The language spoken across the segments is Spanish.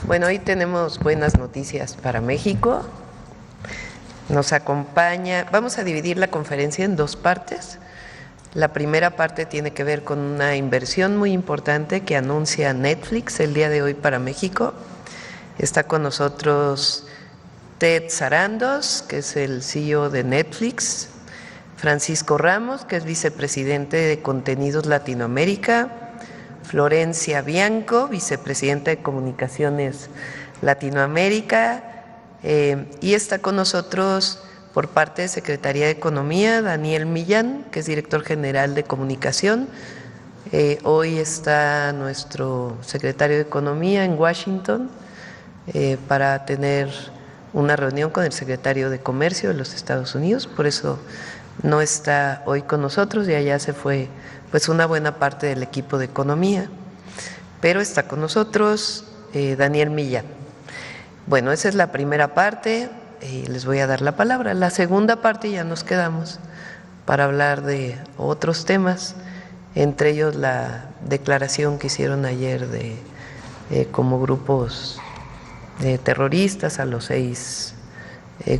Bueno, hoy tenemos buenas noticias para México. Nos acompaña, vamos a dividir la conferencia en dos partes. La primera parte tiene que ver con una inversión muy importante que anuncia Netflix el día de hoy para México. Está con nosotros Ted Sarandos, que es el CEO de Netflix, Francisco Ramos, que es vicepresidente de Contenidos Latinoamérica, Florencia Bianco, vicepresidenta de Comunicaciones Latinoamérica, y está con nosotros por parte de Secretaría de Economía, Daniel Millán, que es director general de Comunicación. Hoy está nuestro secretario de Economía en Washington para tener una reunión con el secretario de Comercio de los Estados Unidos, por eso no está hoy con nosotros y allá se fue pues una buena parte del equipo de Economía, pero está con nosotros Daniel Millán. Bueno, esa es la primera parte, les voy a dar la palabra. La segunda parte ya nos quedamos para hablar de otros temas, entre ellos la declaración que hicieron ayer de como grupos terroristas a los 6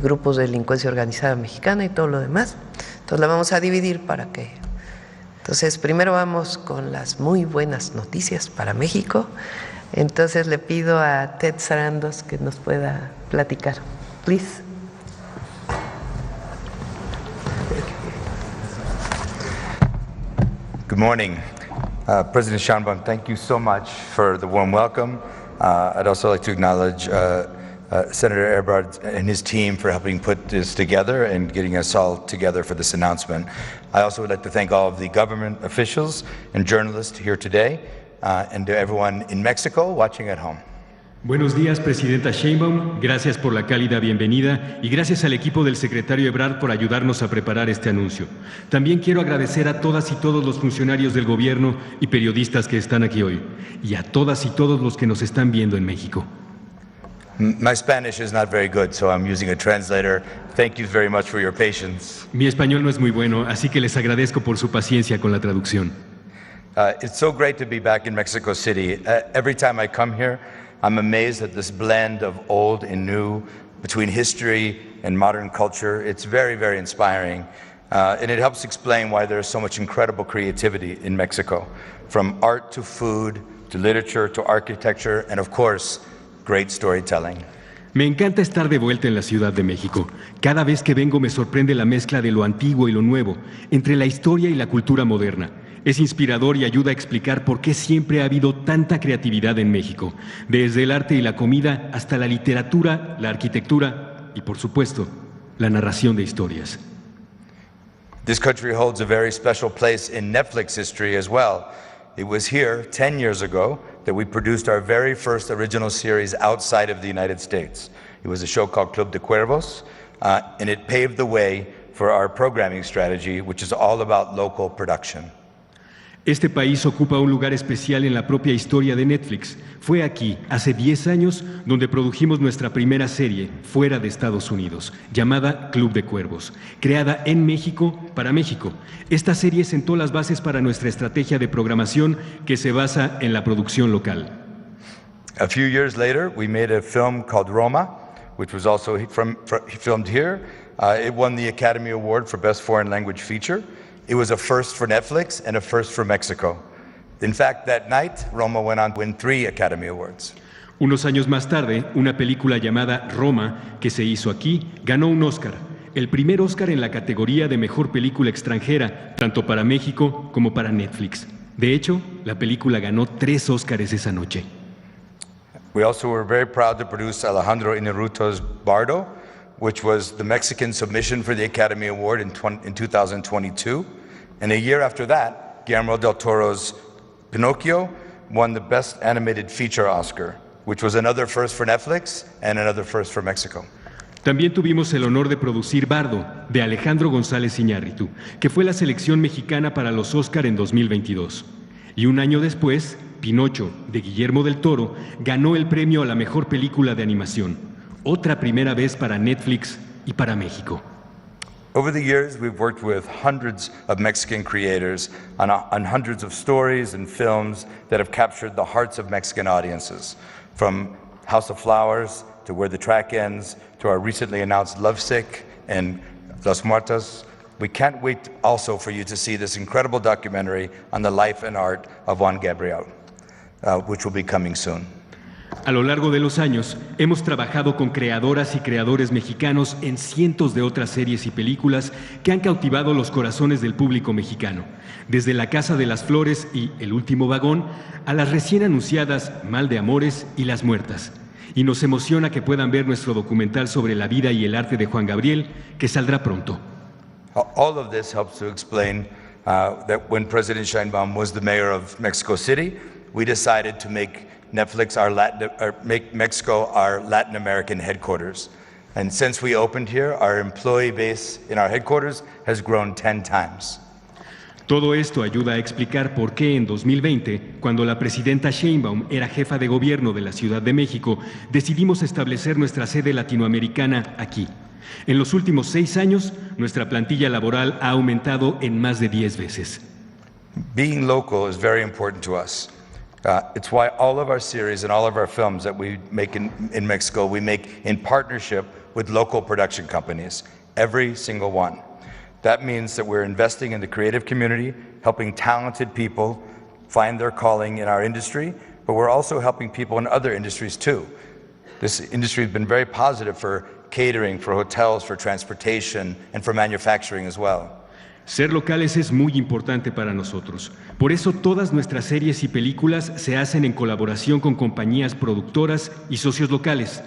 grupos de delincuencia organizada mexicana y todo lo demás. Entonces la vamos a dividir para que… Entonces primero vamos con las muy buenas noticias para México. Entonces le pido a Ted Sarandos que nos pueda platicar. Please. Good morning. President Sheinbaum, thank you so much for the warm welcome. I'd also like to acknowledge Senator Ebrard and his team for helping put this together and getting us all together for this announcement. I also would like to thank all of the government officials and journalists here today and to everyone in Mexico watching at home. Buenos días, Presidenta Sheinbaum. Gracias por la cálida bienvenida y gracias al equipo del secretario Ebrard por ayudarnos a preparar este anuncio. También quiero agradecer a todas y todos los funcionarios del gobierno y periodistas que están aquí hoy y a todas y todos los que nos están viendo en México. My Spanish is not very good, so I'm using a translator. Thank you very much for your patience. Mi español no es muy bueno, así que les agradezco por su paciencia con la traducción. It's so great to be back in Mexico City. Every time I come here, I'm amazed at this blend of old and new, between history and modern culture. It's very, very inspiring. And it helps explain why there's so much incredible creativity in Mexico, from art to food, to literature, to architecture, and of course, great storytelling. Me encanta estar de vuelta en la Ciudad de México. Cada vez que vengo me sorprende la mezcla de lo antiguo y lo nuevo, entre la historia y la cultura moderna. Es inspirador y ayuda a explicar por qué siempre ha habido tanta creatividad en México, desde el arte y la comida hasta la literatura, la arquitectura y, por supuesto, la narración de historias. This country holds a very special place in Netflix history as well. It was here 10 years ago that we produced our very first original series outside of the United States. It was a show called Club de Cuervos, and it paved the way for our programming strategy, which is all about local production. Este país ocupa un lugar especial en la propia historia de Netflix. Fue aquí, hace 10 años, donde produjimos nuestra primera serie, fuera de Estados Unidos, llamada Club de Cuervos, creada en México para México. Esta serie sentó las bases para nuestra estrategia de programación que se basa en la producción local. A few years later, we made a film called Roma, which was also filmed here. It won the Academy Award for Best Foreign Language Feature. It was a first for Netflix and a first for Mexico. In fact, that night, Roma went on to win 3 Academy Awards. Unos años más tarde, una película llamada Roma, que se hizo aquí, ganó un Oscar. El primer Oscar en la categoría de Mejor Película Extranjera, tanto para México como para Netflix. De hecho, la película ganó 3 Oscars esa noche. We also were very proud to produce Alejandro Inarritu's Bardo, which was the Mexican submission for the Academy Award in 2022. And a year after that, Guillermo del Toro's Pinocchio won the Best Animated Feature Oscar. which was another first for Netflix and another first for Mexico. También tuvimos el honor de producir Bardo, de Alejandro González Iñárritu, que fue la selección mexicana para los Oscar en 2022. Y un año después, Pinocho, de Guillermo del Toro, ganó el premio a la mejor película de animación. Otra primera vez para Netflix y para México. Over the years, we've worked with hundreds of Mexican creators on hundreds of stories and films that have captured the hearts of Mexican audiences, from House of Flowers to Where the Track Ends, to our recently announced Lovesick and Los Muertos. We can't wait also for you to see this incredible documentary on the life and art of Juan Gabriel, which will be coming soon. A lo largo de los años, hemos trabajado con creadoras y creadores mexicanos en cientos de otras series y películas que han cautivado los corazones del público mexicano, desde La Casa de las Flores y El Último Vagón, a las recién anunciadas Mal de Amores y Las Muertas. Y nos emociona que puedan ver nuestro documental sobre la vida y el arte de Juan Gabriel, que saldrá pronto. All of this helps to explain that when President Sheinbaum was the mayor of Mexico City, we decided to make make Mexico our Latin American headquarters. And since we opened here, our employee base in our headquarters has grown 10 times. Todo esto ayuda a explicar por qué en 2020, cuando la presidenta Sheinbaum era jefa de gobierno de la Ciudad de México, decidimos establecer nuestra sede latinoamericana aquí. En los últimos 6 años, nuestra plantilla laboral ha aumentado en más de 10 veces. Being local is very important to us. It's why all of our series and all of our films that we make in Mexico, we make in partnership with local production companies, every single one. That means that we're investing in the creative community, helping talented people find their calling in our industry, but we're also helping people in other industries too. This industry has been very positive for catering, for hotels, for transportation, and for manufacturing as well. Ser locales es muy importante para nosotros. Por eso todas nuestras series y películas se hacen en colaboración con compañías productoras y socios locales,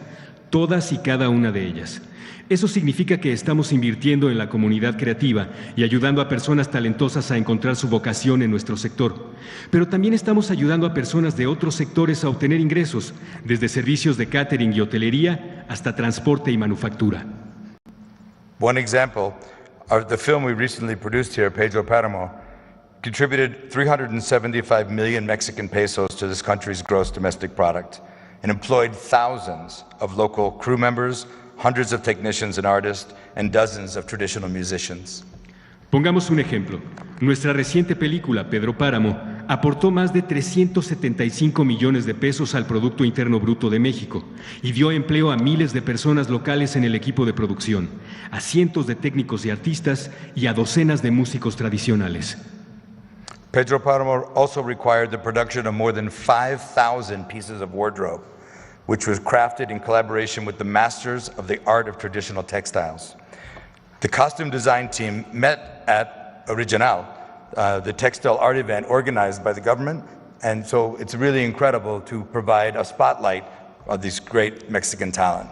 todas y cada una de ellas. Eso significa que estamos invirtiendo en la comunidad creativa y ayudando a personas talentosas a encontrar su vocación en nuestro sector. Pero también estamos ayudando a personas de otros sectores a obtener ingresos, desde servicios de catering y hotelería hasta transporte y manufactura. One example, the film we recently produced here, Pedro Páramo, contributed 375 million Mexican pesos to this country's gross domestic product and employed thousands of local crew members, hundreds of technicians and artists, and dozens of traditional musicians. Pongamos un ejemplo. Nuestra reciente película, Pedro Páramo, aportó más de 375 millones de pesos al Producto Interno Bruto de México y dio empleo a miles de personas locales en el equipo de producción, a cientos de técnicos y artistas y a docenas de músicos tradicionales. Pedro Páramo also required the production of more than 5,000 pieces of wardrobe, which was crafted in collaboration with the masters of the art of traditional textiles. The costume design team met at Original, the textile art event organized by the government, and so it's really incredible to provide a spotlight of this great Mexican talent.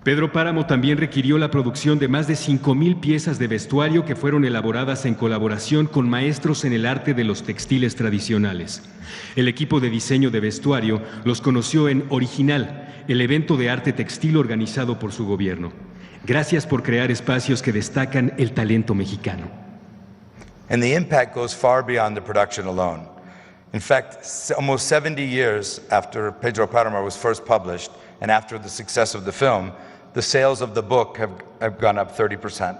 Pedro Páramo también requirió la producción de más de 5,000 piezas de vestuario que fueron elaboradas en colaboración con maestros en el arte de los textiles tradicionales. El equipo de diseño de vestuario los conoció en Original, el evento de arte textil organizado por su gobierno. Gracias por crear espacios que destacan el talento mexicano. And the impact goes far beyond the production alone. In fact, almost 70 years after Pedro Páramo was first published and after the success of the film, the sales of the book have gone up 30%.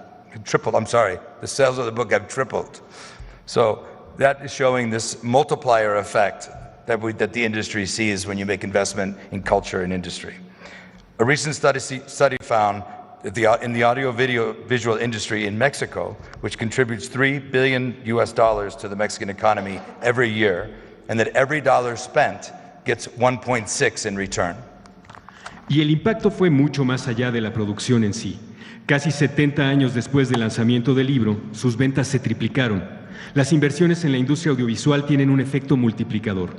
The sales of the book have tripled. So that is showing this multiplier effect that the industry sees when you make investment in culture and industry. A recent study found that in the audio-visual industry in Mexico, which contributes $3 billion to the Mexican economy every year, and that every dollar spent gets 1.6 in return. Y el impacto fue mucho más allá de la producción en sí. Casi 70 años después del lanzamiento del libro, sus ventas se triplicaron. Las inversiones en la industria audiovisual tienen un efecto multiplicador.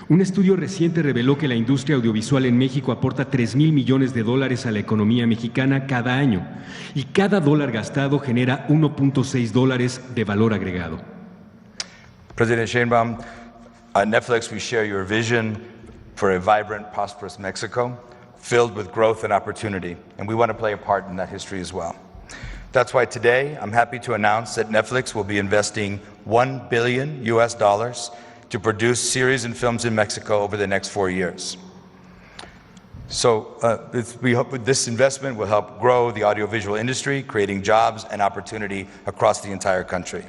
Un estudio reciente reveló que la industria audiovisual en México aporta $3,000 millones a la economía mexicana cada año, y cada dólar gastado genera $1.6 de valor agregado. President Sheinbaum, at Netflix we share your vision for a vibrant, prosperous Mexico, filled with growth and opportunity, and we want to play a part in that history as well. That's why today I'm happy to announce that Netflix will be investing $1 billion to produce series and films in Mexico over the next 4 years. So we hope this investment will help grow the audiovisual industry, creating jobs and opportunity across the entire country.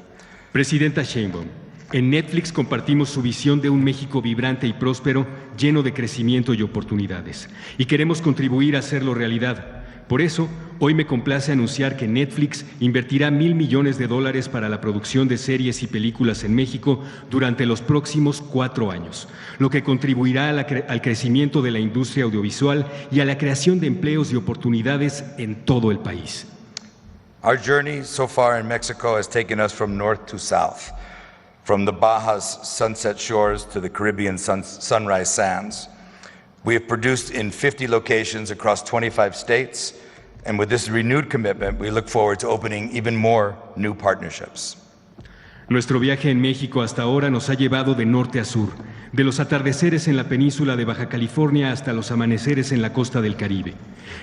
Presidenta Sheinbaum, en Netflix compartimos su visión de un México vibrante y próspero, lleno de crecimiento y oportunidades, y queremos contribuir a hacerlo realidad. Por eso, hoy me complace anunciar que Netflix invertirá $1,000 millones para la producción de series y películas en México durante los próximos 4 años, lo que contribuirá al crecimiento de la industria audiovisual y a la creación de empleos y oportunidades en todo el país. Our journey so far in Mexico has taken us from north to south, from the Baja's sunset shores to the Caribbean sunrise sands. We have produced in 50 locations across 25 states, and with this renewed commitment, we look forward to opening even more new partnerships. Nuestro viaje en México hasta ahora nos ha llevado de norte a sur, de los atardeceres en la península de Baja California hasta los amaneceres en la costa del Caribe.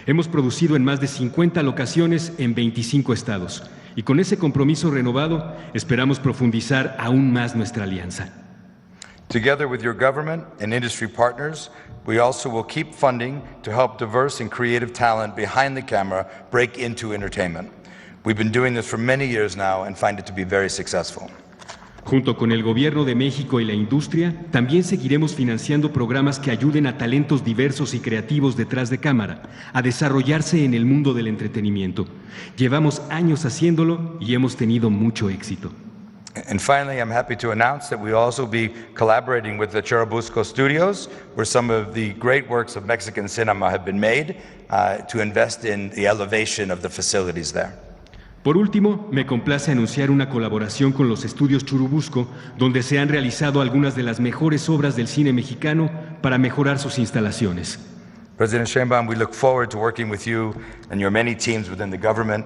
Hemos producido en más de 50 locaciones en 25 estados, y con ese compromiso renovado, esperamos profundizar aún más nuestra alianza. Together with your government and industry partners, we also will keep funding to help diverse and creative talent behind the camera break into entertainment. We've been doing this for many years now and find it to be very successful. Junto con el Gobierno de México y la industria, también seguiremos financiando programas que ayuden a talentos diversos y creativos detrás de cámara a desarrollarse en el mundo del entretenimiento. Llevamos años haciéndolo y hemos tenido mucho éxito. And finally, I'm happy to announce that we will also be collaborating with the Churubusco Studios, where some of the great works of Mexican cinema have been made, to invest in the elevation of the facilities there. Por último, me complace anunciar una colaboración con los estudios Churubusco, donde se han realizado algunas de las mejores obras del cine mexicano para mejorar sus instalaciones. President Sheinbaum, we look forward to working with you and your many teams within the government,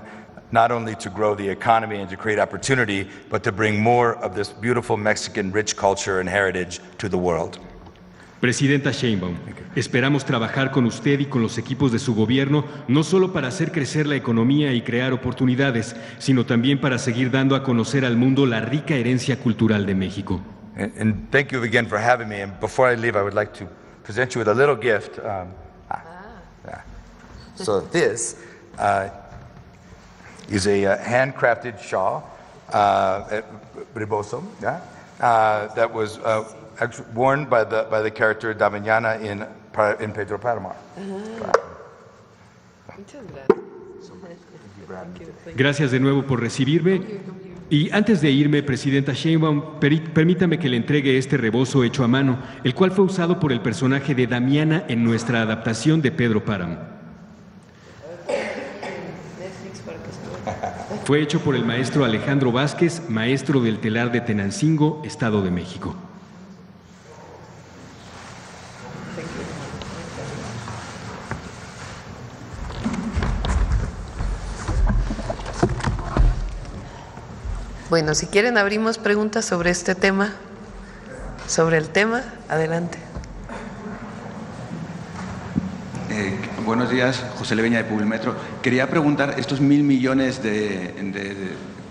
not only to grow the economy and to create opportunity, but to bring more of this beautiful Mexican rich culture and heritage to the world. Presidenta Sheinbaum, esperamos trabajar con usted y con los equipos de su gobierno, no solo para hacer crecer la economía y crear oportunidades, sino también para seguir dando a conocer al mundo la rica herencia cultural de México. And thank you again for having me. And before I leave, I would like to present you with a little gift. So this is a handcrafted shawl, rebozo, that was worn by the character Damiana in Pedro Páramo. Gracias de nuevo por recibirme. Y antes de irme, Presidenta Sheinbaum, permítame que le entregue este rebozo hecho a mano, el cual fue usado por el personaje de Damiana en nuestra adaptación de Pedro Páramo. Fue hecho por el maestro Alejandro Vázquez, maestro del telar de Tenancingo, Estado de México. Bueno, si quieren abrimos preguntas sobre este tema, sobre el tema, adelante. Buenos días, José Leveña de Publimetro. Quería preguntar, estos 1,000 millones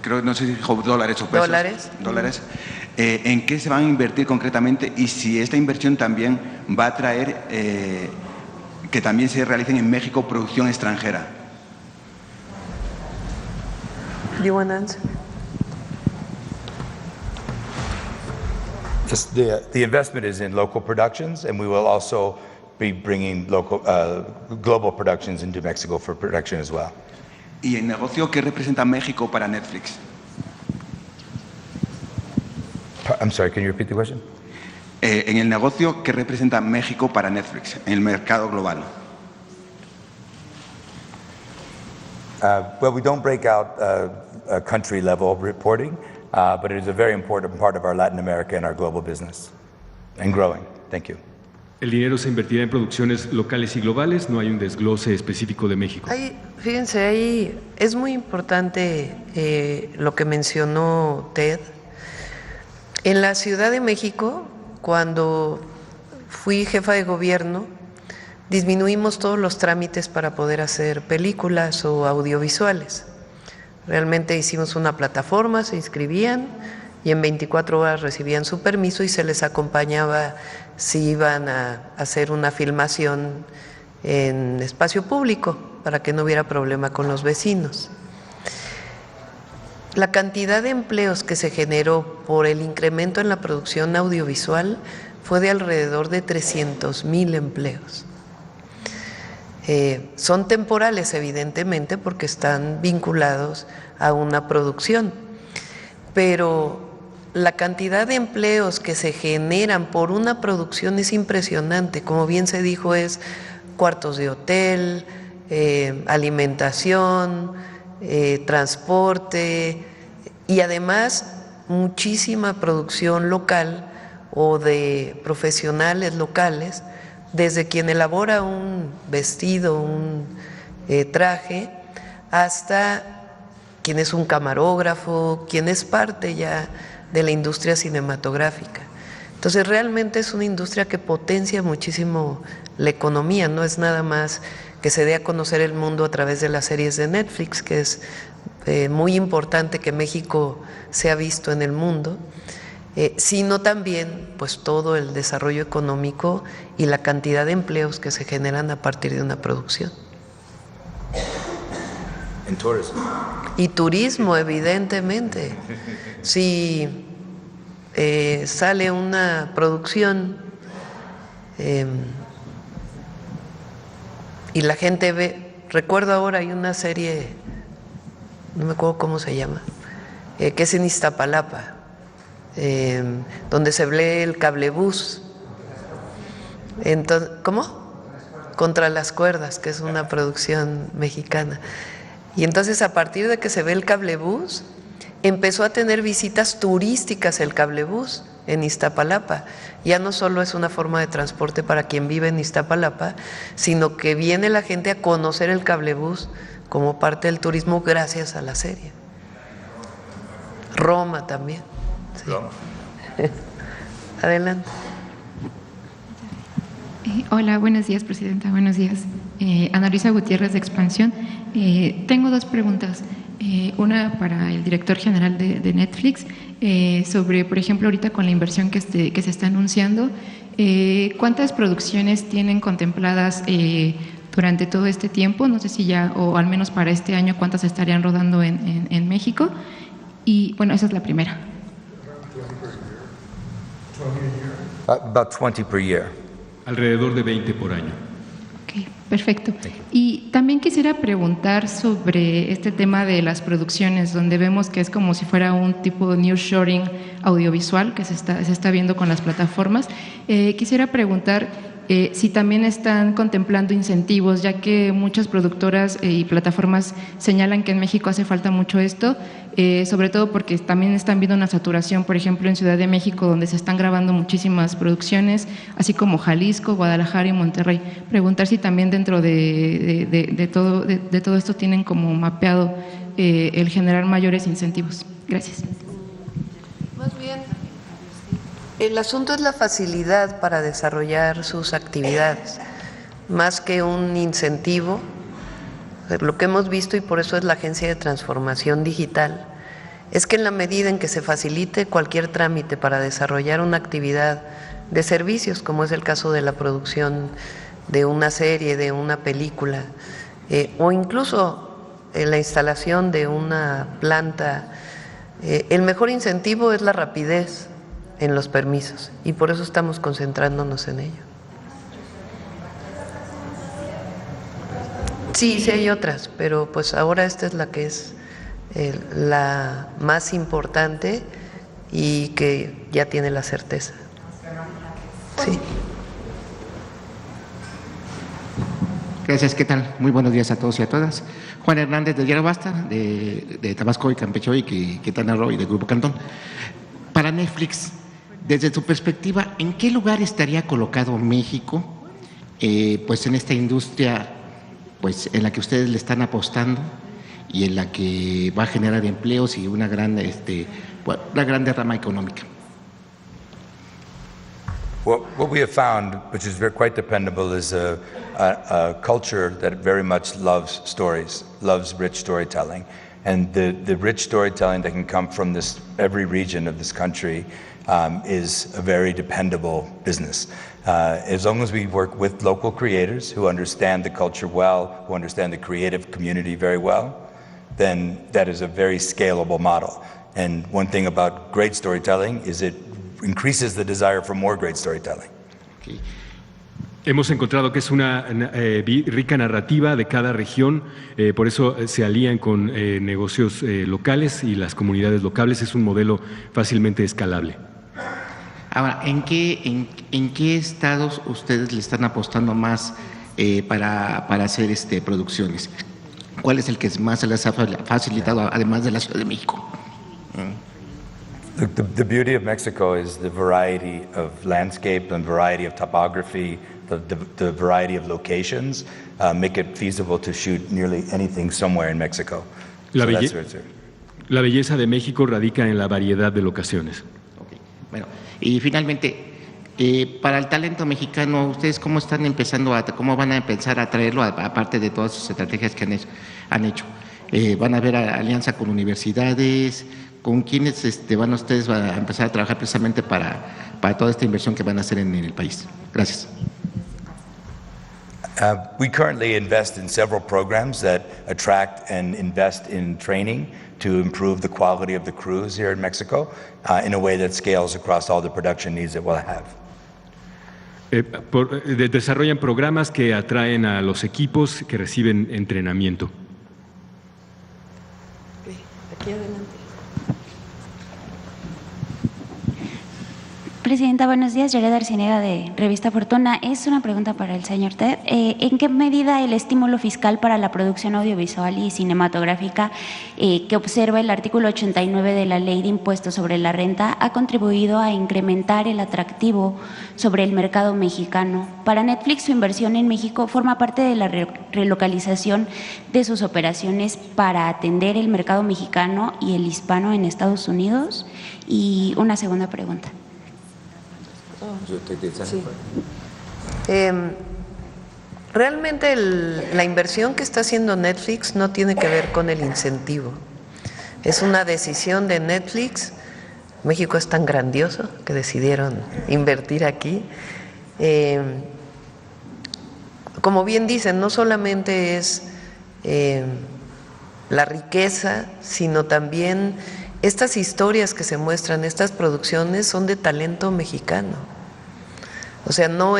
creo, no sé si dijo dólares o pesos. Dólares. ¿En qué se van a invertir concretamente y si esta inversión también va a traer que también se realicen en México producción extranjera? Do you want to answer? The investment is in local productions, and we will also be bringing global productions into Mexico for production as well. ¿Y el negocio qué representa México para Netflix? I'm sorry, can you repeat the question? En el negocio, ¿qué representa México para Netflix en el mercado global? Well, we don't break out country level reporting, but it is a very important part of our Latin America and our global business, and growing. Thank you. El dinero se invertirá en producciones locales y globales, no hay un desglose específico de México. Fíjense, ahí es muy importante lo que mencionó Ted. En la Ciudad de México, cuando fui jefa de gobierno, disminuimos todos los trámites para poder hacer películas o audiovisuales. Realmente hicimos una plataforma, se inscribían y en 24 horas recibían su permiso y se les acompañaba si iban a hacer una filmación en espacio público para que no hubiera problema con los vecinos. La cantidad de empleos que se generó por el incremento en la producción audiovisual fue de alrededor de 300,000 empleos. Son temporales, evidentemente, porque están vinculados a una producción, pero la cantidad de empleos que se generan por una producción es impresionante. Como bien se dijo, es cuartos de hotel, alimentación, transporte y además muchísima producción local o de profesionales locales, desde quien elabora un vestido, un traje, hasta quien es un camarógrafo, quien es parte ya de la industria cinematográfica. Entonces realmente es una industria que potencia muchísimo la economía, no es nada más que se dé a conocer el mundo a través de las series de Netflix, que es muy importante que México sea visto en el mundo, sino también pues todo el desarrollo económico y la cantidad de empleos que se generan a partir de una producción. En turismo. Y turismo, evidentemente. Si sale una producción y la gente ve, recuerdo ahora hay una serie, no me acuerdo cómo se llama, que es en Iztapalapa, donde se ve el cablebús. Entonces, ¿cómo? Contra las cuerdas, que es una producción mexicana. Y entonces a partir de que se ve el cablebús, empezó a tener visitas turísticas el cablebús en Iztapalapa. Ya no solo es una forma de transporte para quien vive en Iztapalapa, sino que viene la gente a conocer el cablebús como parte del turismo gracias a la serie. Roma también. Sí. Roma. Adelante. Hola, buenos días, Presidenta. Buenos días. Ana Luisa Gutiérrez, de Expansión. Tengo dos preguntas. Una para el director general de Netflix, sobre, por ejemplo, ahorita con la inversión que se está anunciando, ¿cuántas producciones tienen contempladas durante todo este tiempo? No sé si ya, o al menos para este año, ¿cuántas estarían rodando en México? Y bueno, esa es la primera. About 20 per year. Alrededor de 20 por año. Ok, perfecto. Y también quisiera preguntar sobre este tema de las producciones, donde vemos que es como si fuera un tipo de nearshoring audiovisual que se está viendo con las plataformas. Quisiera preguntar si también están contemplando incentivos, ya que muchas productoras y plataformas señalan que en México hace falta mucho esto, sobre todo porque también están viendo una saturación, por ejemplo, en Ciudad de México, donde se están grabando muchísimas producciones, así como Jalisco, Guadalajara y Monterrey. Preguntar si también dentro de todo esto tienen como mapeado el generar mayores incentivos. Gracias. Más bien, el asunto es la facilidad para desarrollar sus actividades, más que un incentivo. Lo que hemos visto, y por eso es la Agencia de Transformación Digital, es que en la medida en que se facilite cualquier trámite para desarrollar una actividad de servicios, como es el caso de la producción de una serie, de una película, o incluso la instalación de una planta, el mejor incentivo es la rapidez en los permisos, y por eso estamos concentrándonos en ello. Sí, sí hay otras, pero pues ahora esta es la que es la más importante y que ya tiene la certeza. Sí. Gracias, ¿qué tal? Muy buenos días a todos y a todas. Juan Hernández de Diario Basta, de Tabasco y Campeche y Quintana Roo y del Grupo Cantón. Para Netflix, desde tu perspectiva, ¿en qué lugar estaría colocado México pues en esta industria pues en la que ustedes le están apostando y en la que va a generar empleos y una gran derrama económica? What we have found, which is quite dependable, is a culture that very much loves stories, loves rich storytelling. And the rich storytelling that can come from every region of this country is a very dependable business. As long as we work with local creators who understand the culture well, who understand the creative community very well, then that is a very scalable model. And one thing about great storytelling is it increases the desire for more great storytelling. Okay. Hemos encontrado que es una rica narrativa de cada región, por eso se alían con negocios locales y las comunidades locales. Es un modelo fácilmente escalable. Ahora, ¿en qué estados ustedes le están apostando más para hacer producciones? ¿Cuál es el que más se les ha facilitado, además de la Ciudad de México? The beauty of Mexico is the variety of landscape and variety of topography, the variety of locations make it feasible to shoot nearly anything somewhere in Mexico. La belleza de México radica en la variedad de locaciones. Okay. Bueno, y finalmente, para el talento mexicano, ¿ustedes cómo están empezando cómo van a empezar a traerlo, aparte de todas sus estrategias que han hecho? ¿Van a haber alianza con universidades? ¿Con quiénes van ustedes a empezar a trabajar precisamente para toda esta inversión que van a hacer en el país? Gracias. We currently invest in several programs that attract and invest in training to improve the quality of the crews here in Mexico in a way that scales across all the production needs that we'll have. Desarrollan programas que atraen a los equipos que reciben entrenamiento. Aquí adelante. Presidenta, buenos días. Yared Arcinega, de Revista Fortuna. Es una pregunta para el señor Ted. ¿En qué medida el estímulo fiscal para la producción audiovisual y cinematográfica que observa el artículo 89 de la Ley de Impuestos sobre la Renta ha contribuido a incrementar el atractivo sobre el mercado mexicano? Para Netflix, su inversión en México forma parte de la relocalización de sus operaciones para atender el mercado mexicano y el hispano en Estados Unidos. Y una segunda pregunta. Sí. Realmente la inversión que está haciendo Netflix no tiene que ver con el incentivo. Es una decisión de Netflix. México es tan grandioso que decidieron invertir aquí. Como bien dicen, no solamente es la riqueza, sino también estas historias que se muestran, estas producciones son de talento mexicano. O sea, no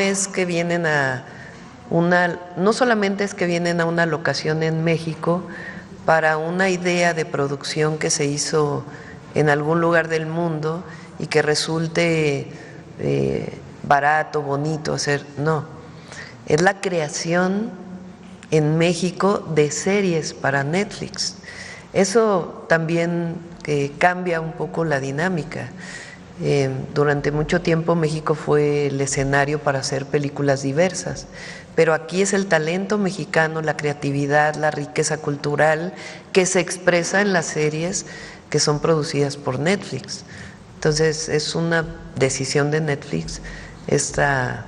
solamente es que vienen a una locación en México para una idea de producción que se hizo en algún lugar del mundo y que resulte barato, bonito hacer, no. Es la creación en México de series para Netflix. Eso también cambia un poco la dinámica. Durante mucho tiempo México fue el escenario para hacer películas diversas, pero aquí es el talento mexicano, la creatividad, la riqueza cultural que se expresa en las series que son producidas por Netflix. Entonces es una decisión de Netflix esta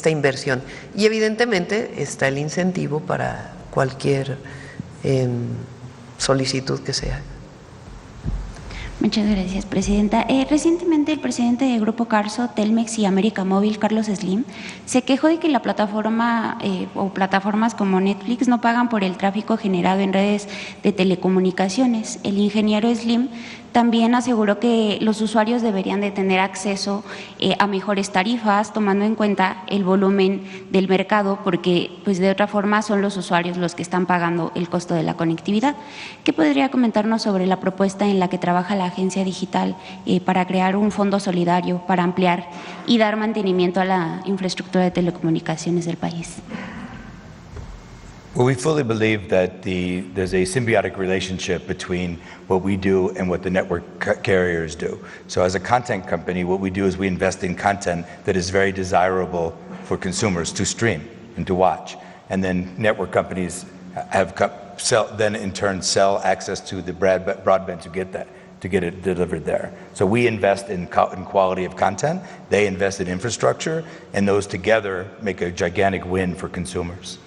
inversión, y evidentemente está el incentivo para cualquier solicitud que se haga. Muchas gracias, Presidenta. Recientemente el presidente del Grupo Carso, Telmex y América Móvil, Carlos Slim, se quejó de que la plataforma o plataformas como Netflix no pagan por el tráfico generado en redes de telecomunicaciones. El ingeniero Slim también aseguró que los usuarios deberían de tener acceso a mejores tarifas, tomando en cuenta el volumen del mercado, porque pues de otra forma son los usuarios los que están pagando el costo de la conectividad. ¿Qué podría comentarnos sobre la propuesta en la que trabaja la agencia digital para crear un fondo solidario para ampliar y dar mantenimiento a la infraestructura de telecomunicaciones del país? Well, we fully believe that there's a symbiotic relationship between what we do and what the network carriers do. So as a content company, what we do is we invest in content that is very desirable for consumers to stream and to watch. And then network companies then in turn sell access to the broadband to get that. to get it delivered there. So we invest in quality of content, they invest in infrastructure, and those together make a gigantic win for consumers.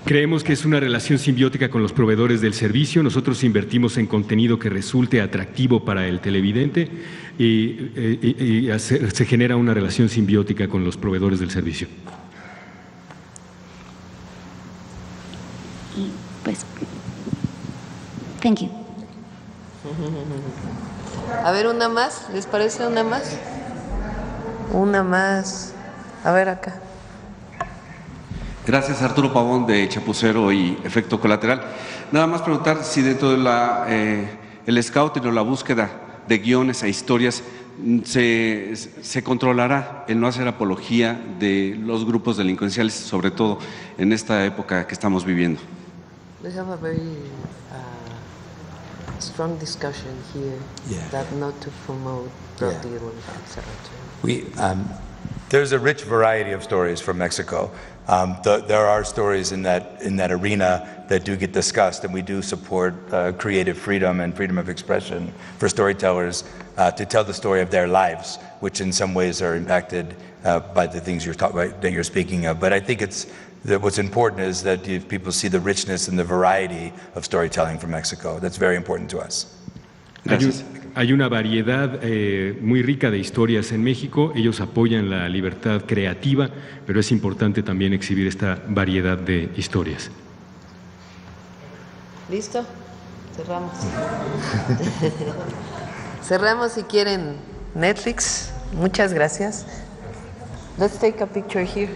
Creemos que es una relación simbiótica con los proveedores del servicio. Nosotros invertimos en contenido que resulte atractivo para el televidente y se genera una relación simbiótica con los proveedores del servicio. Y pues, thank you. A ver, una más, ¿les parece una más? Una más. A ver acá. Gracias, Arturo Pavón, de Chapucero y Efecto Colateral. Nada más preguntar si dentro de el scouting o la búsqueda de guiones e historias se controlará el no hacer apología de los grupos delincuenciales, sobre todo en esta época que estamos viviendo. We have a very strong discussion here that not to promote drug dealers, etc. There's a rich variety of stories from Mexico. There are stories in that arena that do get discussed, and we do support creative freedom and freedom of expression for storytellers to tell the story of their lives, which in some ways are impacted by the things that you're speaking of. But I think what's important is that people see the richness and the variety of storytelling from Mexico. That's very important to us. Gracias. Hay una variedad muy rica de historias en México. Ellos apoyan la libertad creativa, pero es importante también exhibir esta variedad de historias. ¿Listo? Cerramos. Cerramos si quieren Netflix. Muchas gracias. Let's take a picture here.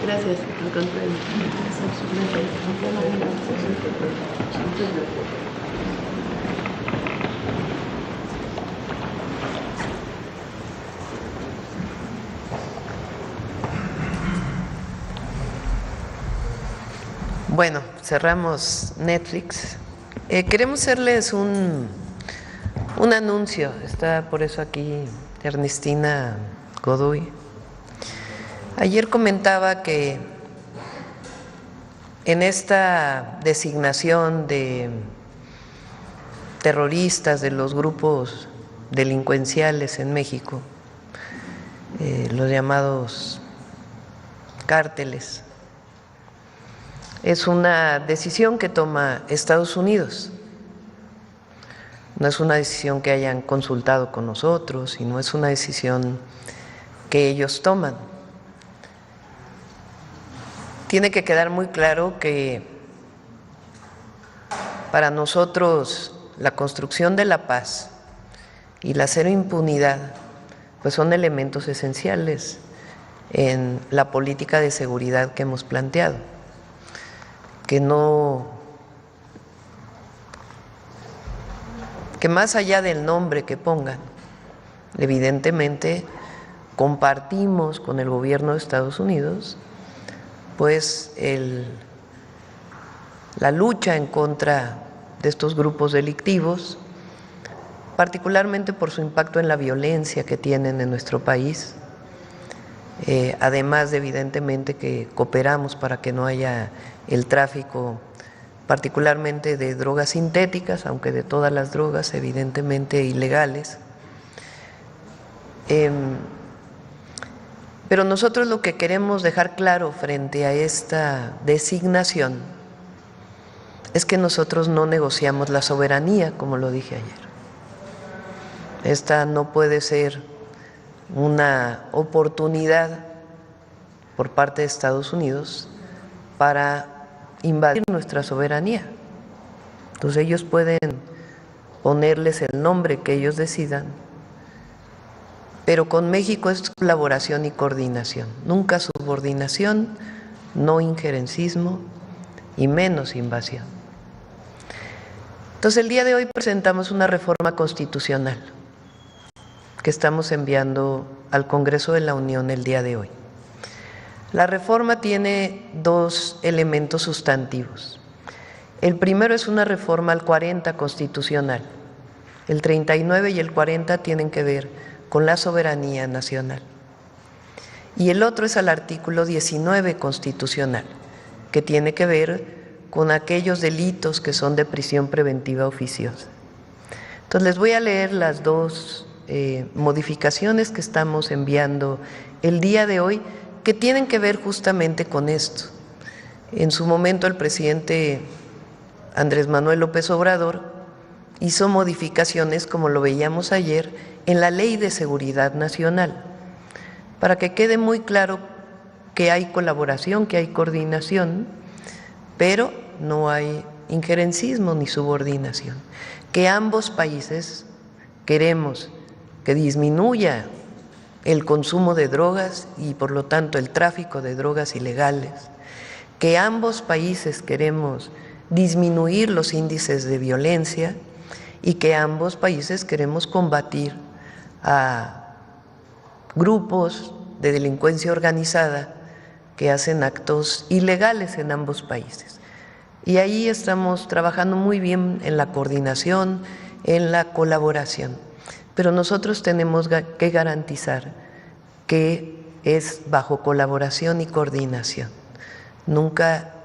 Gracias, al contrario. Bueno, cerramos Netflix. Queremos hacerles un anuncio. Está por eso aquí Ernestina Godoy. Ayer comentaba que en esta designación de terroristas de los grupos delincuenciales en México, los llamados cárteles, es una decisión que toma Estados Unidos. No es una decisión que hayan consultado con nosotros y no es una decisión que ellos toman. Tiene que quedar muy claro que para nosotros la construcción de la paz y la cero impunidad pues son elementos esenciales en la política de seguridad que hemos planteado, que más allá del nombre que pongan, evidentemente compartimos con el gobierno de Estados Unidos pues la lucha en contra de estos grupos delictivos, particularmente por su impacto en la violencia que tienen en nuestro país, además de evidentemente que cooperamos para que no haya el tráfico, particularmente de drogas sintéticas, aunque de todas las drogas evidentemente ilegales. Pero nosotros lo que queremos dejar claro frente a esta designación es que nosotros no negociamos la soberanía, como lo dije ayer. Esta no puede ser una oportunidad por parte de Estados Unidos para invadir nuestra soberanía. Entonces ellos pueden ponerles el nombre que ellos decidan, pero con México es colaboración y coordinación, nunca subordinación, no injerencismo y menos invasión. Entonces, el día de hoy presentamos una reforma constitucional que estamos enviando al Congreso de la Unión el día de hoy. La reforma tiene dos elementos sustantivos. El primero es una reforma al 40 constitucional. El 39 y el 40 tienen que ver con la soberanía nacional. Y el otro es al artículo 19 constitucional, que tiene que ver con aquellos delitos que son de prisión preventiva oficiosa. Entonces, les voy a leer las dos modificaciones que estamos enviando el día de hoy, que tienen que ver justamente con esto. En su momento, el presidente Andrés Manuel López Obrador hizo modificaciones, como lo veíamos ayer, en la Ley de Seguridad Nacional, para que quede muy claro que hay colaboración, que hay coordinación, pero no hay injerencismo ni subordinación, que ambos países queremos que disminuya el consumo de drogas y por lo tanto el tráfico de drogas ilegales, que ambos países queremos disminuir los índices de violencia y que ambos países queremos combatir a grupos de delincuencia organizada que hacen actos ilegales en ambos países. Y ahí estamos trabajando muy bien en la coordinación, en la colaboración. Pero nosotros tenemos que garantizar que es bajo colaboración y coordinación, nunca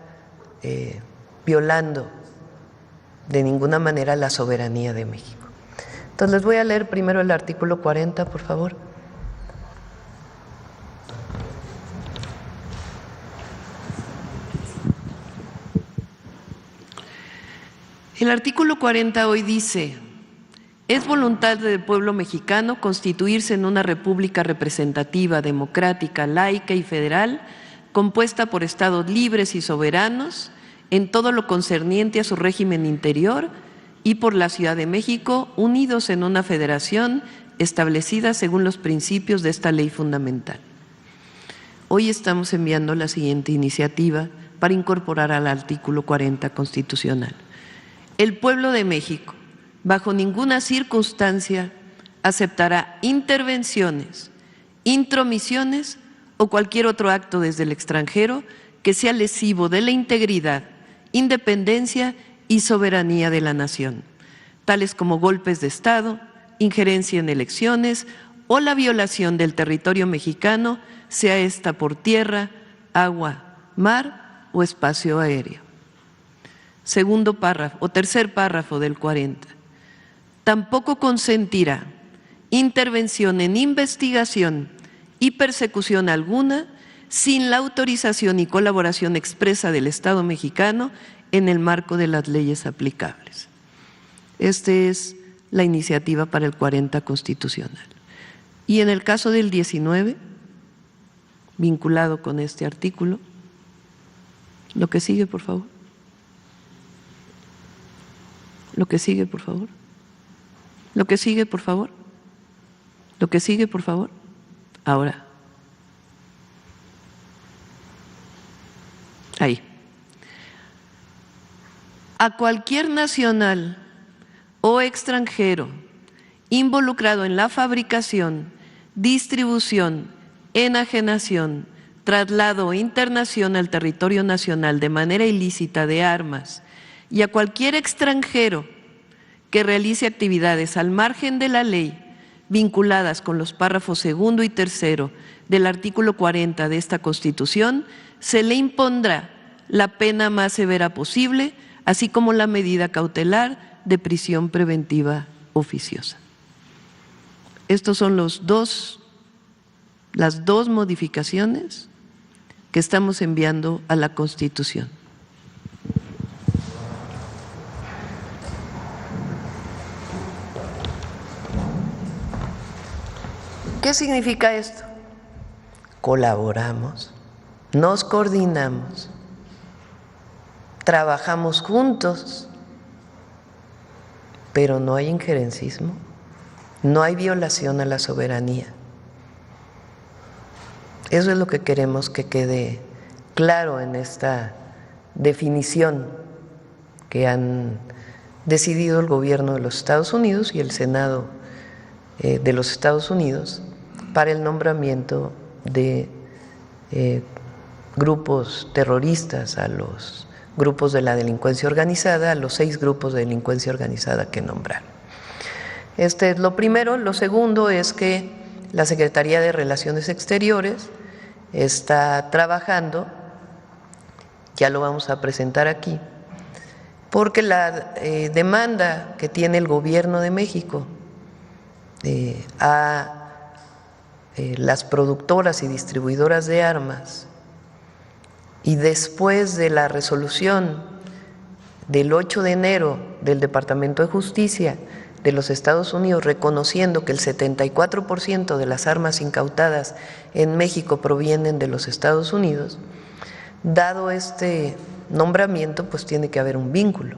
violando de ninguna manera la soberanía de México. Entonces, les voy a leer primero el artículo 40, por favor. El artículo 40 hoy dice: es voluntad del pueblo mexicano constituirse en una república representativa, democrática, laica y federal, compuesta por estados libres y soberanos en todo lo concerniente a su régimen interior, y por la Ciudad de México, unidos en una federación establecida según los principios de esta ley fundamental. Hoy estamos enviando la siguiente iniciativa para incorporar al artículo 40 constitucional. El pueblo de México, bajo ninguna circunstancia, aceptará intervenciones, intromisiones o cualquier otro acto desde el extranjero que sea lesivo de la integridad, independencia y soberanía de la nación, tales como golpes de Estado, injerencia en elecciones o la violación del territorio mexicano, sea esta por tierra, agua, mar o espacio aéreo. Segundo párrafo o tercer párrafo del 40. Tampoco consentirá intervención en investigación y persecución alguna sin la autorización y colaboración expresa del Estado mexicano en el marco de las leyes aplicables. Esta es la iniciativa para el 40 constitucional. Y en el caso del 19, vinculado con este artículo, lo que sigue, por favor. Lo que sigue, por favor. Lo que sigue, por favor. Lo que sigue, por favor. Ahora. Ahí. A cualquier nacional o extranjero involucrado en la fabricación, distribución, enajenación, traslado o internación al territorio nacional de manera ilícita de armas, y a cualquier extranjero que realice actividades al margen de la ley vinculadas con los párrafos segundo y tercero del artículo 40 de esta Constitución, se le impondrá la pena más severa posible, así como la medida cautelar de prisión preventiva oficiosa. Estos son las dos modificaciones que estamos enviando a la Constitución. ¿Qué significa esto? Colaboramos, nos coordinamos, trabajamos juntos, pero no hay injerencismo, no hay violación a la soberanía. Eso es lo que queremos que quede claro en esta definición que han decidido el gobierno de los Estados Unidos y el Senado de los Estados Unidos para el nombramiento de grupos terroristas, a los grupos de la delincuencia organizada, a los 6 grupos de delincuencia organizada que nombraron. Este es lo primero. Lo segundo es que la Secretaría de Relaciones Exteriores está trabajando, ya lo vamos a presentar aquí, porque la demanda que tiene el gobierno de México a las productoras y distribuidoras de armas, y después de la resolución del 8 de enero del Departamento de Justicia de los Estados Unidos reconociendo que el 74% de las armas incautadas en México provienen de los Estados Unidos, dado este nombramiento, pues tiene que haber un vínculo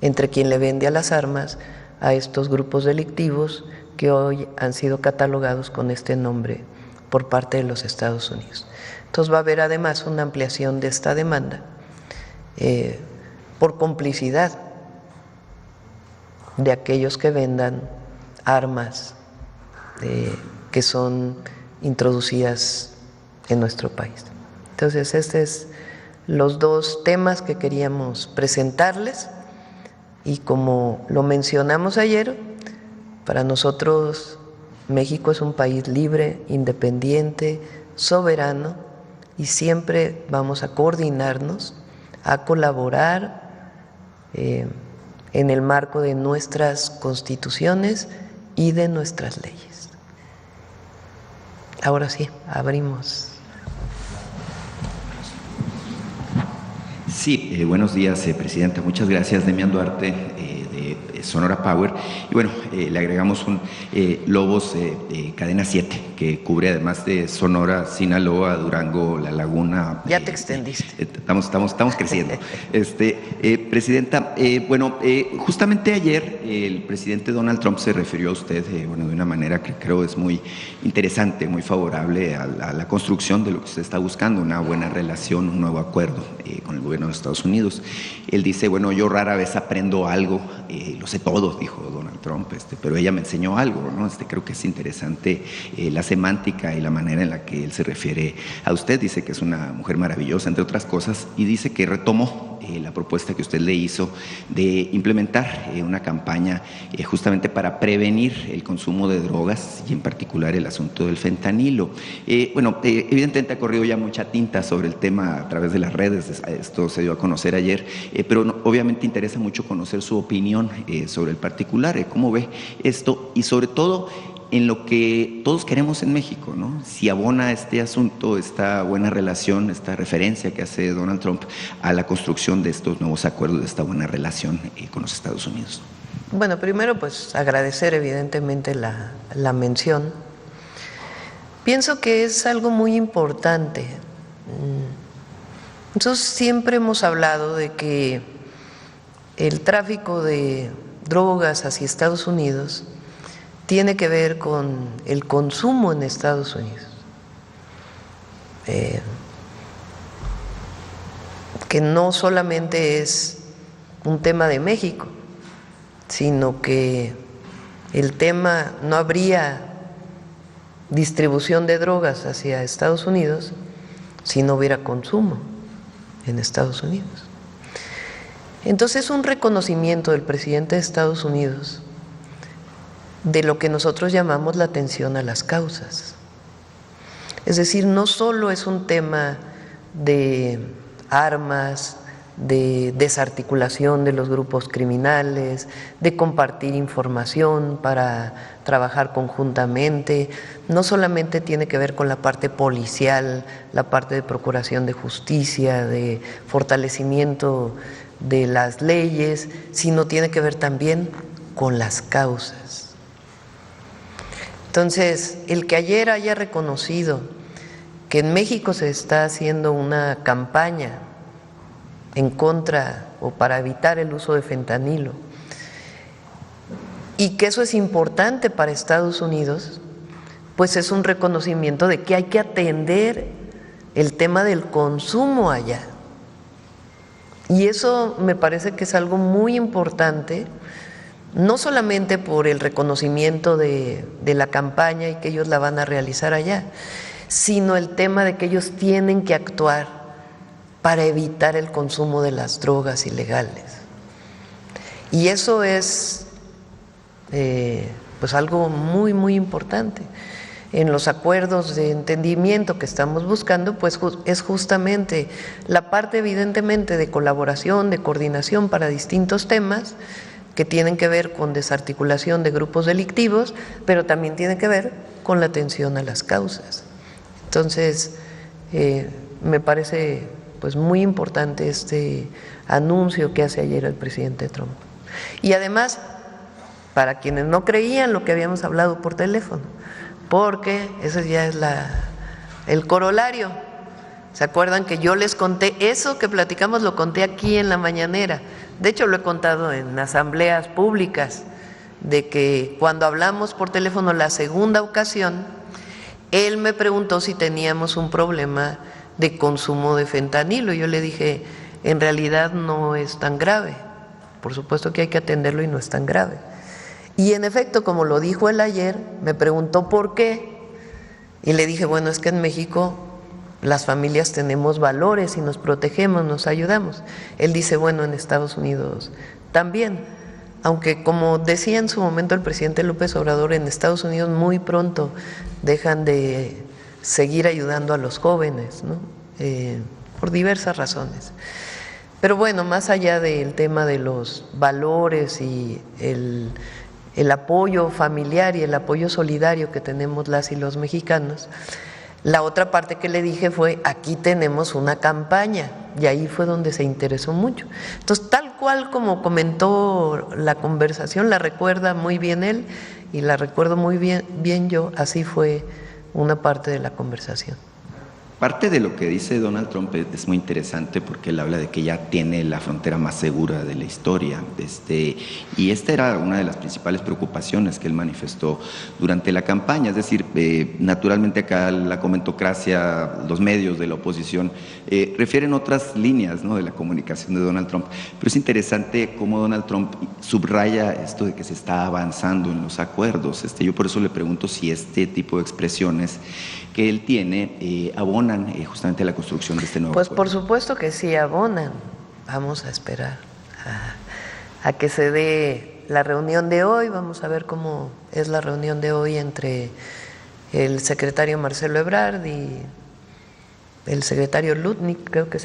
entre quien le vende a las armas a estos grupos delictivos que hoy han sido catalogados con este nombre por parte de los Estados Unidos. Entonces va a haber además una ampliación de esta demanda por complicidad de aquellos que vendan armas que son introducidas en nuestro país. Entonces, estos es los 2 temas que queríamos presentarles, y como lo mencionamos ayer, para nosotros México es un país libre, independiente, soberano, y siempre vamos a coordinarnos, a colaborar en el marco de nuestras constituciones y de nuestras leyes. Ahora sí, abrimos. Sí, buenos días, Presidenta. Muchas gracias, Demián Duarte, de Sonora Power. Y bueno, le agregamos un Lobos Cadena 7, que cubre además de Sonora, Sinaloa, Durango, La Laguna. Ya te extendiste. Estamos creciendo. Presidenta, bueno, justamente ayer el presidente Donald Trump se refirió a usted, bueno, de una manera que creo es muy interesante, muy favorable a la construcción de lo que usted está buscando, una buena relación, un nuevo acuerdo con el gobierno de Estados Unidos. Él dice, bueno, yo rara vez aprendo algo, lo sé todo, dijo Donald Trump, pero ella me enseñó algo, ¿no? Creo que es interesante la semántica y la manera en la que él se refiere a usted. Dice que es una mujer maravillosa, entre otras cosas, y dice que retomó la propuesta que usted le hizo de implementar una campaña justamente para prevenir el consumo de drogas y en particular el asunto del fentanilo. Bueno, evidentemente ha corrido ya mucha tinta sobre el tema a través de las redes, esto se dio a conocer ayer, pero obviamente interesa mucho conocer su opinión sobre el particular, cómo ve esto y sobre todo en lo que todos queremos en México, ¿no? Si abona este asunto, esta buena relación, esta referencia que hace Donald Trump a la construcción de estos nuevos acuerdos, de esta buena relación con los Estados Unidos. Bueno, primero pues agradecer evidentemente la mención. Pienso que es algo muy importante. Nosotros siempre hemos hablado de que el tráfico de drogas hacia Estados Unidos tiene que ver con el consumo en Estados Unidos, que no solamente es un tema de México, sino que el tema, no habría distribución de drogas hacia Estados Unidos si no hubiera consumo en Estados Unidos. Entonces es un reconocimiento del presidente de Estados Unidos de lo que nosotros llamamos la atención a las causas. Es decir, no solo es un tema de armas, de desarticulación de los grupos criminales, de compartir información para trabajar conjuntamente, no solamente tiene que ver con la parte policial, la parte de procuración de justicia, de fortalecimiento de las leyes, sino tiene que ver también con las causas. Entonces, el que ayer haya reconocido que en México se está haciendo una campaña en contra o para evitar el uso de fentanilo y que eso es importante para Estados Unidos, pues es un reconocimiento de que hay que atender el tema del consumo allá. Y eso me parece que es algo muy importante, no solamente por el reconocimiento de la campaña y que ellos la van a realizar allá, sino el tema de que ellos tienen que actuar para evitar el consumo de las drogas ilegales. Y eso es pues algo muy, muy importante. En los acuerdos de entendimiento que estamos buscando, pues es justamente la parte evidentemente de colaboración, de coordinación para distintos temas que tienen que ver con desarticulación de grupos delictivos, pero también tienen que ver con la atención a las causas. Entonces, me parece pues muy importante este anuncio que hace ayer el presidente Trump. Y además, para quienes no creían lo que habíamos hablado por teléfono, porque ese ya es el corolario. ¿Se acuerdan que yo les conté eso que platicamos? Lo conté aquí en la mañanera. De hecho, lo he contado en asambleas públicas, de que cuando hablamos por teléfono la segunda ocasión, él me preguntó si teníamos un problema de consumo de fentanilo. Yo le dije, en realidad no es tan grave. Por supuesto que hay que atenderlo y no es tan grave. Y en efecto, como lo dijo él ayer, me preguntó por qué. Y le dije, bueno, es que en México las familias tenemos valores y nos protegemos, nos ayudamos. Él dice, bueno, en Estados Unidos también. Aunque, como decía en su momento el presidente López Obrador, en Estados Unidos muy pronto dejan de seguir ayudando a los jóvenes, ¿no? Por diversas razones. Pero bueno, más allá del tema de los valores y el apoyo familiar y el apoyo solidario que tenemos las y los mexicanos, la otra parte que le dije fue, aquí tenemos una campaña, y ahí fue donde se interesó mucho. Entonces, tal cual como comentó la conversación, la recuerda muy bien él y la recuerdo muy bien yo, así fue una parte de la conversación. Parte de lo que dice Donald Trump es muy interesante porque él habla de que ya tiene la frontera más segura de la historia. Y esta era una de las principales preocupaciones que él manifestó durante la campaña. Es decir, naturalmente acá la comentocracia, los medios de la oposición refieren otras líneas, ¿no?, de la comunicación de Donald Trump. Pero es interesante cómo Donald Trump subraya esto de que se está avanzando en los acuerdos. Yo por eso le pregunto si este tipo de expresiones que él tiene abonan justamente la construcción de este nuevo acuerdo. Por supuesto que sí abonan. Vamos a esperar a que se dé la reunión de hoy. Vamos a ver cómo es la reunión de hoy entre el secretario Marcelo Ebrard y el secretario Lutnick, creo que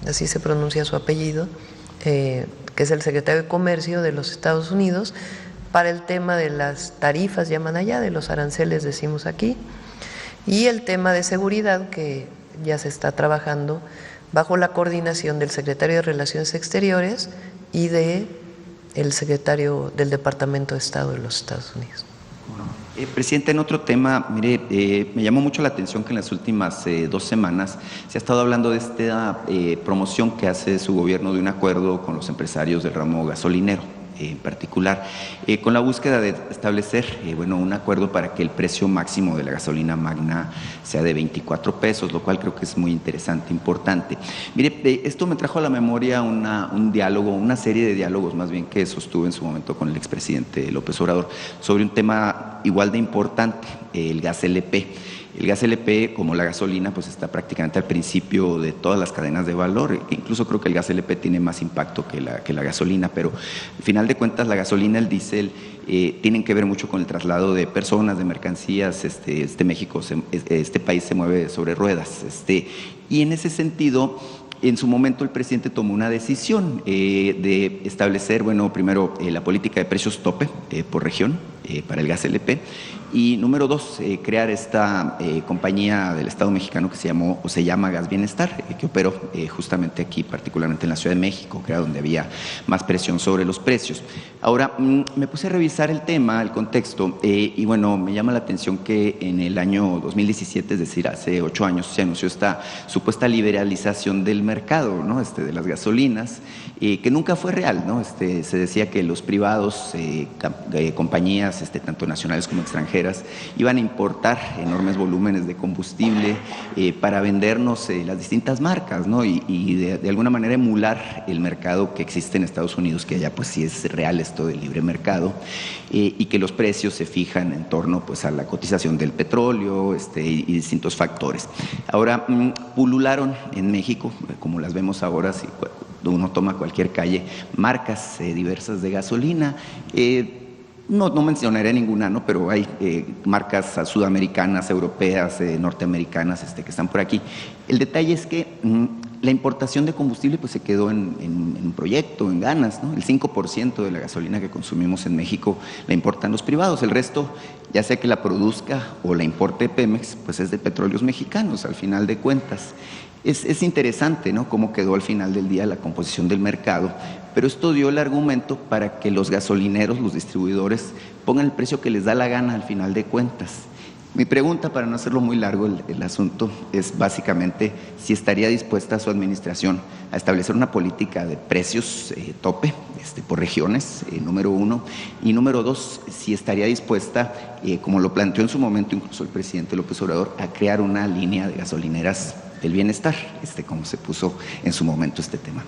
así se pronuncia su apellido, que es el secretario de Comercio de los Estados Unidos, para el tema de las tarifas, llaman allá, de los aranceles decimos aquí, y el tema de seguridad, que ya se está trabajando bajo la coordinación del secretario de Relaciones Exteriores y del secretario del Departamento de Estado de los Estados Unidos. Presidente, en otro tema, mire, me llamó mucho la atención que en las últimas 2 semanas se ha estado hablando de esta promoción que hace su gobierno de un acuerdo con los empresarios del ramo gasolinero. En particular, con la búsqueda de establecer un acuerdo para que el precio máximo de la gasolina magna sea de 24 pesos, lo cual creo que es muy interesante, importante. Mire, esto me trajo a la memoria un diálogo, una serie de diálogos más bien que sostuve en su momento con el expresidente López Obrador sobre un tema igual de importante, el gas LP. El gas LP, como la gasolina, pues está prácticamente al principio de todas las cadenas de valor. Incluso creo que el gas LP tiene más impacto que la gasolina, pero al final de cuentas la gasolina, el diésel, tienen que ver mucho con el traslado de personas, de mercancías. Este país se mueve sobre ruedas. Y en ese sentido, en su momento el presidente tomó una decisión de establecer, primero la política de precios tope por región para el gas LP, y número 2, crear esta compañía del Estado mexicano que se llama Gas Bienestar, que operó justamente aquí, particularmente en la Ciudad de México, que era donde había más presión sobre los precios. Ahora, me puse a revisar el tema, el contexto, y me llama la atención que en el año 2017, es decir, hace 8 años, se anunció esta supuesta liberalización del mercado, ¿no?, de las gasolinas, que nunca fue real, ¿no? Se decía que los privados, compañías tanto nacionales como extranjeras, extranjeras iban a importar enormes volúmenes de combustible para vendernos las distintas marcas, ¿no? Y de alguna manera emular el mercado que existe en Estados Unidos, que allá pues sí es real esto del libre mercado, y que los precios se fijan en torno pues a la cotización del petróleo y distintos factores. Ahora, pulularon en México, como las vemos ahora, si uno toma cualquier calle, marcas diversas de gasolina. No mencionaré ninguna, ¿no? Pero hay marcas sudamericanas, europeas, norteamericanas que están por aquí. El detalle es que la importación de combustible pues se quedó en un proyecto, en ganas, ¿no? El 5% de la gasolina que consumimos en México la importan los privados. El resto, ya sea que la produzca o la importe Pemex, pues es de petróleos mexicanos, al final de cuentas. Es interesante, ¿no?, cómo quedó al final del día la composición del mercado, pero esto dio el argumento para que los gasolineros, los distribuidores, pongan el precio que les da la gana al final de cuentas. Mi pregunta, para no hacerlo muy largo el asunto, es básicamente si estaría dispuesta su administración a establecer una política de precios tope por regiones, número uno, y número dos, si estaría dispuesta, como lo planteó en su momento incluso el presidente López Obrador, a crear una línea de gasolineras del bienestar, como se puso en su momento este tema.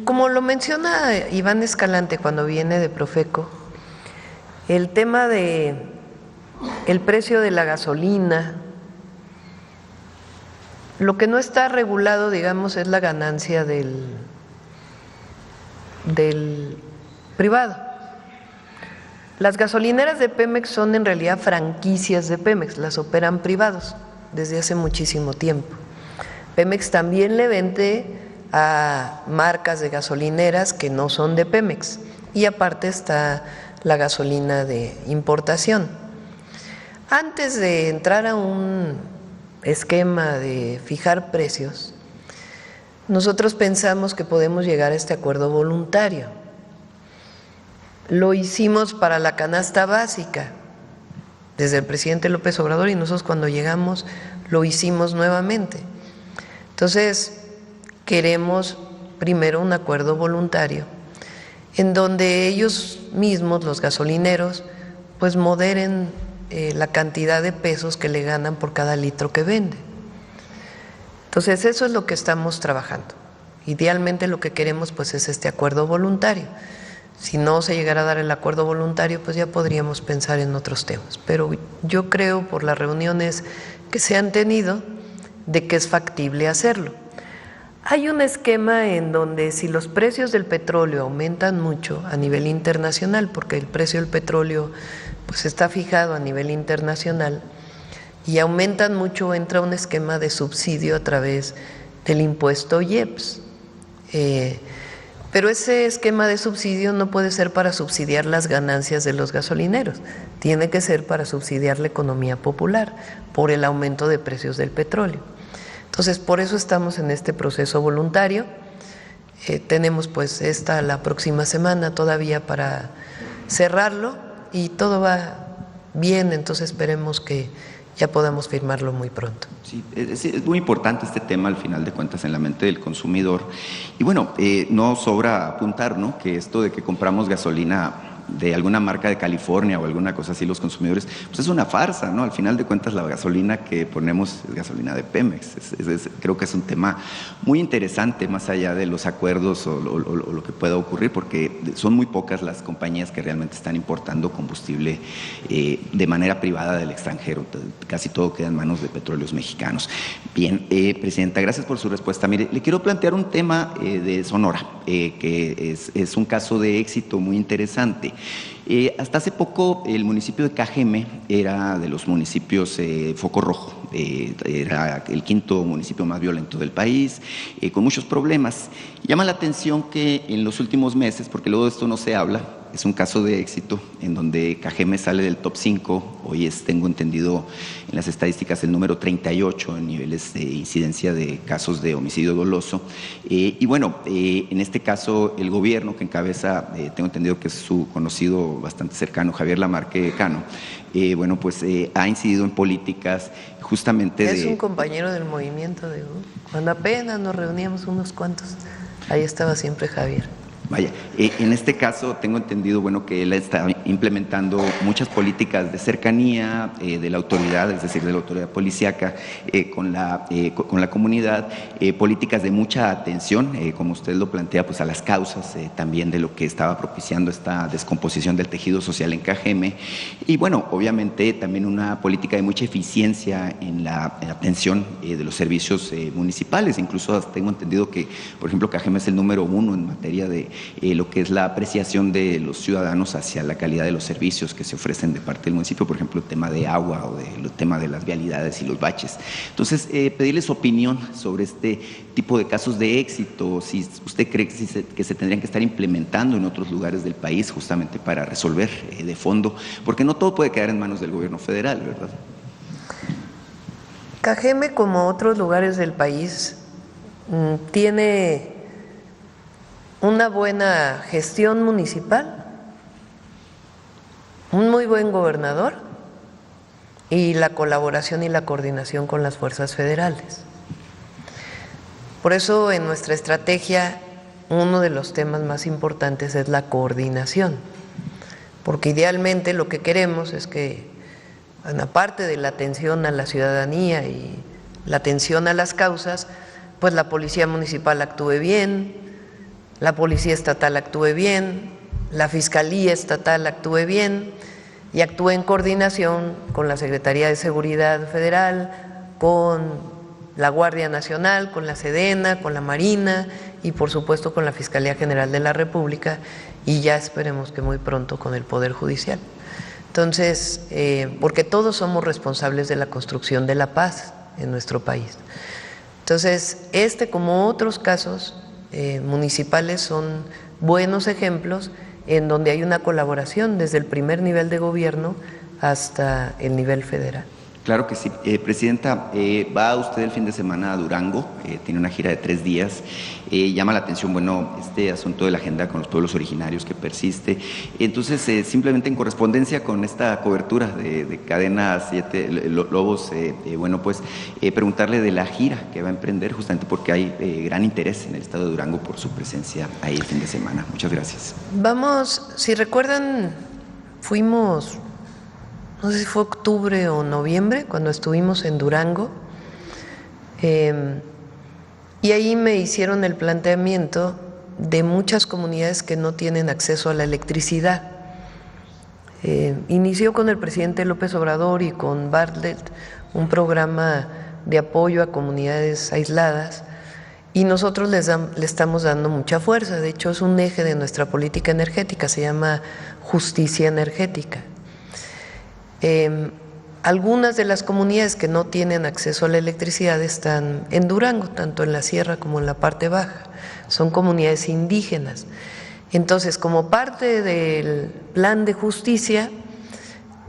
Como lo menciona Iván Escalante cuando viene de Profeco, el tema de el precio de la gasolina, lo que no está regulado, digamos, es la ganancia del privado. Las gasolineras de Pemex son en realidad franquicias de Pemex, las operan privados desde hace muchísimo tiempo. Pemex también le vende a marcas de gasolineras que no son de Pemex, y aparte está la gasolina de importación. Antes de entrar a un esquema de fijar precios, nosotros pensamos que podemos llegar a este acuerdo voluntario. Lo hicimos para la canasta básica desde el presidente López Obrador, y nosotros cuando llegamos lo hicimos nuevamente. Entonces, queremos primero un acuerdo voluntario en donde ellos mismos, los gasolineros, pues moderen la cantidad de pesos que le ganan por cada litro que vende. Entonces, eso es lo que estamos trabajando. Idealmente lo que queremos pues es este acuerdo voluntario. Si no se llegara a dar el acuerdo voluntario, pues ya podríamos pensar en otros temas. Pero yo creo, por las reuniones que se han tenido, de que es factible hacerlo. Hay un esquema en donde si los precios del petróleo aumentan mucho a nivel internacional, porque el precio del petróleo pues está fijado a nivel internacional, y aumentan mucho, entra un esquema de subsidio a través del impuesto IEPS. Pero ese esquema de subsidio no puede ser para subsidiar las ganancias de los gasolineros, tiene que ser para subsidiar la economía popular por el aumento de precios del petróleo. Entonces, por eso estamos en este proceso voluntario. Tenemos pues la próxima semana todavía para cerrarlo y todo va bien, entonces esperemos que ya podamos firmarlo muy pronto. Sí, es muy importante este tema al final de cuentas en la mente del consumidor. Y bueno, no sobra apuntar, ¿no?, que esto de que compramos gasolina de alguna marca de California o alguna cosa así los consumidores, pues es una farsa, ¿no? Al final de cuentas la gasolina que ponemos es gasolina de Pemex. Creo que es un tema muy interesante más allá de los acuerdos o lo que pueda ocurrir, porque son muy pocas las compañías que realmente están importando combustible de manera privada del extranjero. Casi todo queda en manos de Petróleos Mexicanos. Bien, Presidenta, gracias por su respuesta. Mire, le quiero plantear un tema de Sonora, que es un caso de éxito muy interesante. Hasta hace poco el municipio de Cajeme era de los municipios foco rojo, era el quinto municipio más violento del país, con muchos problemas. Llama la atención que en los últimos meses, porque luego de esto no se habla, es un caso de éxito en donde Cajeme sale del top 5, hoy tengo entendido en las estadísticas el número 38 en niveles de incidencia de casos de homicidio doloso. Y bueno, en este caso el gobierno que encabeza, tengo entendido que es su conocido bastante cercano, Javier Lamarque Cano, bueno, pues ha incidido en políticas justamente es un compañero del movimiento, cuando apenas nos reuníamos unos cuantos, ahí estaba siempre Javier. Vaya, en este caso tengo entendido, bueno, que él está implementando muchas políticas de cercanía de la autoridad, es decir, de la autoridad policíaca con la comunidad, políticas de mucha atención, como usted lo plantea, pues a las causas también de lo que estaba propiciando esta descomposición del tejido social en Cajeme, y bueno, obviamente también una política de mucha eficiencia en la atención de los servicios municipales. Incluso tengo entendido que, por ejemplo, Cajeme es el número 1 en materia de lo que es la apreciación de los ciudadanos hacia la calidad de los servicios que se ofrecen de parte del municipio, por ejemplo, el tema de agua o el tema de las vialidades y los baches. Entonces, pedirle su opinión sobre este tipo de casos de éxito, si usted cree que se tendrían que estar implementando en otros lugares del país justamente para resolver de fondo, porque no todo puede quedar en manos del gobierno federal, ¿verdad? Cajeme, como otros lugares del país, tiene una buena gestión municipal, un muy buen gobernador y la colaboración y la coordinación con las fuerzas federales. Por eso en nuestra estrategia uno de los temas más importantes es la coordinación, porque idealmente lo que queremos es que, aparte de la atención a la ciudadanía y la atención a las causas, pues la policía municipal actúe bien, la Policía Estatal actúe bien, la Fiscalía Estatal actúe bien y actúe en coordinación con la Secretaría de Seguridad Federal, con la Guardia Nacional, con la Sedena, con la Marina y por supuesto con la Fiscalía General de la República y ya esperemos que muy pronto con el Poder Judicial. Entonces, porque todos somos responsables de la construcción de la paz en nuestro país. Entonces, como otros casos municipales son buenos ejemplos en donde hay una colaboración desde el primer nivel de gobierno hasta el nivel federal. Claro que sí. Presidenta, va usted el fin de semana a Durango, tiene una gira de 3 días, llama la atención, bueno, este asunto de la agenda con los pueblos originarios que persiste. Entonces, simplemente en correspondencia con esta cobertura de Cadena 7 Lobos, bueno, pues preguntarle de la gira que va a emprender, justamente porque hay gran interés en el estado de Durango por su presencia ahí el fin de semana. Muchas gracias. Vamos, si recuerdan, fuimos, no sé si fue octubre o noviembre, cuando estuvimos en Durango, y ahí me hicieron el planteamiento de muchas comunidades que no tienen acceso a la electricidad. Inició con el presidente López Obrador y con Bartlett un programa de apoyo a comunidades aisladas y nosotros le estamos dando mucha fuerza. De hecho, es un eje de nuestra política energética, se llama justicia energética. Algunas de las comunidades que no tienen acceso a la electricidad están en Durango, tanto en la sierra como en la parte baja, son comunidades indígenas. Entonces, como parte del plan de justicia,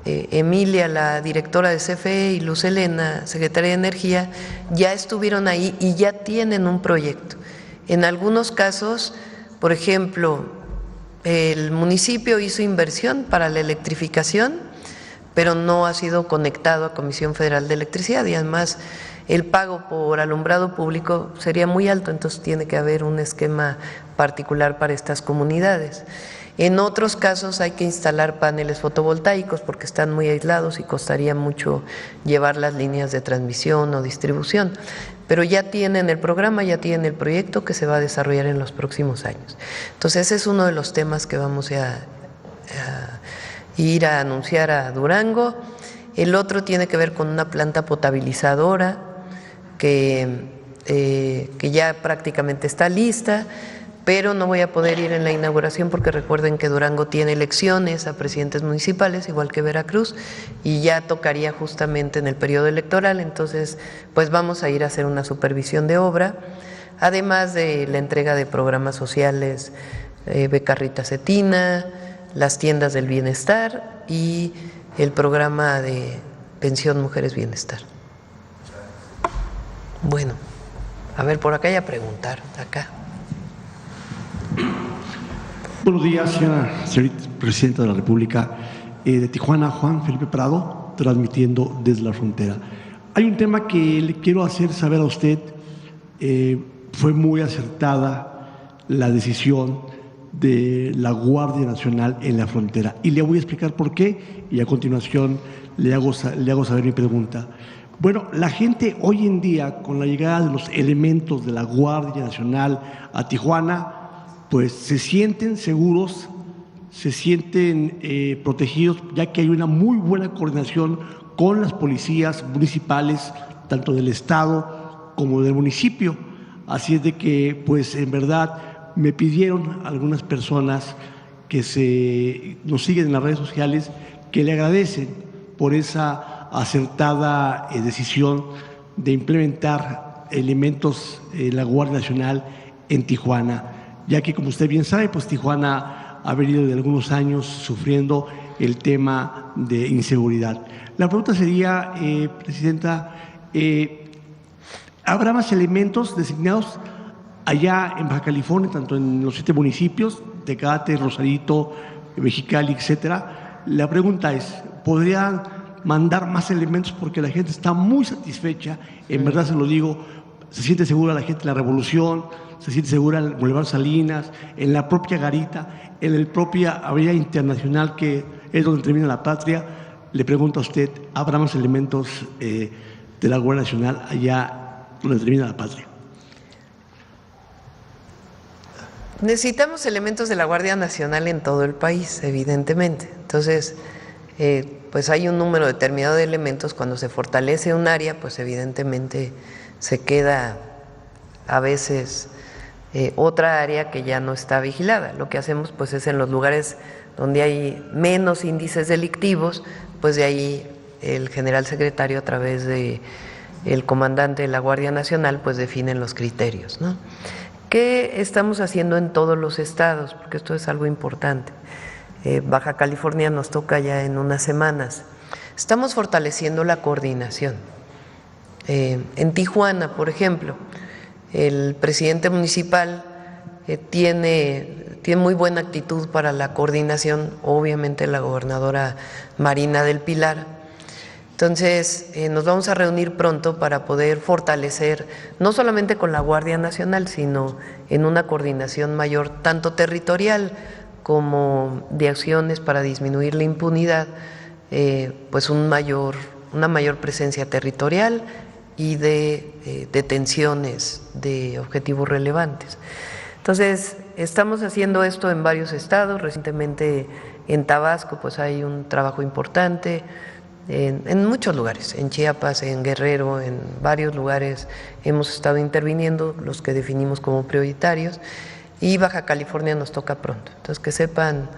Emilia, la directora de CFE, y Luz Helena, secretaria de Energía, ya estuvieron ahí y ya tienen un proyecto. En algunos casos, por ejemplo, el municipio hizo inversión para la electrificación, pero no ha sido conectado a Comisión Federal de Electricidad y además el pago por alumbrado público sería muy alto, entonces tiene que haber un esquema particular para estas comunidades. En otros casos hay que instalar paneles fotovoltaicos porque están muy aislados y costaría mucho llevar las líneas de transmisión o distribución, pero ya tienen el programa, ya tienen el proyecto que se va a desarrollar en los próximos años. Entonces ese es uno de los temas que vamos a ir a anunciar a Durango. El otro tiene que ver con una planta potabilizadora que ya prácticamente está lista, pero no voy a poder ir en la inauguración porque recuerden que Durango tiene elecciones a presidentes municipales, igual que Veracruz, y ya tocaría justamente en el periodo electoral, entonces pues vamos a ir a hacer una supervisión de obra, además de la entrega de programas sociales, Becarrita Cetina, las tiendas del bienestar y el programa de pensión Mujeres Bienestar. Bueno, a ver, por acá ya preguntaron, acá. Buenos días, señora Presidenta de la República. De Tijuana, Juan Felipe Prado, transmitiendo desde la frontera. Hay un tema que le quiero hacer saber a usted. Fue muy acertada la decisión de la Guardia Nacional en la frontera. Y le voy a explicar por qué y a continuación le hago saber mi pregunta. Bueno, la gente hoy en día, con la llegada de los elementos de la Guardia Nacional a Tijuana, pues se sienten seguros, se sienten protegidos, ya que hay una muy buena coordinación con las policías municipales, tanto del estado como del municipio. Así es de que, pues en verdad, me pidieron algunas personas que nos siguen en las redes sociales que le agradecen por esa acertada decisión de implementar elementos de la Guardia Nacional en Tijuana, ya que, como usted bien sabe, pues Tijuana ha venido de algunos años sufriendo el tema de inseguridad. La pregunta sería, Presidenta, ¿habrá más elementos designados allá en Baja California, tanto en los 7 municipios, Tecate, Rosarito, Mexicali, etcétera? La pregunta es, ¿podrían mandar más elementos? Porque la gente está muy satisfecha, en verdad se lo digo, se siente segura la gente en la Revolución, se siente segura en el Boulevard Salinas, en la propia Garita, en la propia Avenida Internacional, que es donde termina la Patria. Le pregunto a usted, ¿habrá más elementos de la Guardia Nacional allá donde termina la Patria? Necesitamos elementos de la Guardia Nacional en todo el país, evidentemente. Entonces, pues hay un número determinado de elementos. Cuando se fortalece un área, pues evidentemente se queda a veces otra área que ya no está vigilada. Lo que hacemos pues es en los lugares donde hay menos índices delictivos, pues de ahí el general secretario, a través de el comandante de la Guardia Nacional, pues definen los criterios, ¿no? ¿Qué estamos haciendo en todos los estados? Porque esto es algo importante. Baja California nos toca ya en unas semanas. Estamos fortaleciendo la coordinación. En Tijuana, por ejemplo, el presidente municipal tiene muy buena actitud para la coordinación, obviamente la gobernadora Marina del Pilar. Entonces, nos vamos a reunir pronto para poder fortalecer, no solamente con la Guardia Nacional, sino en una coordinación mayor, tanto territorial como de acciones para disminuir la impunidad, pues una mayor presencia territorial y de detenciones de objetivos relevantes. Entonces, estamos haciendo esto en varios estados. Recientemente en Tabasco pues hay un trabajo importante, en muchos lugares, en Chiapas, en Guerrero, en varios lugares hemos estado interviniendo, los que definimos como prioritarios, y Baja California nos toca pronto. Entonces, que sepan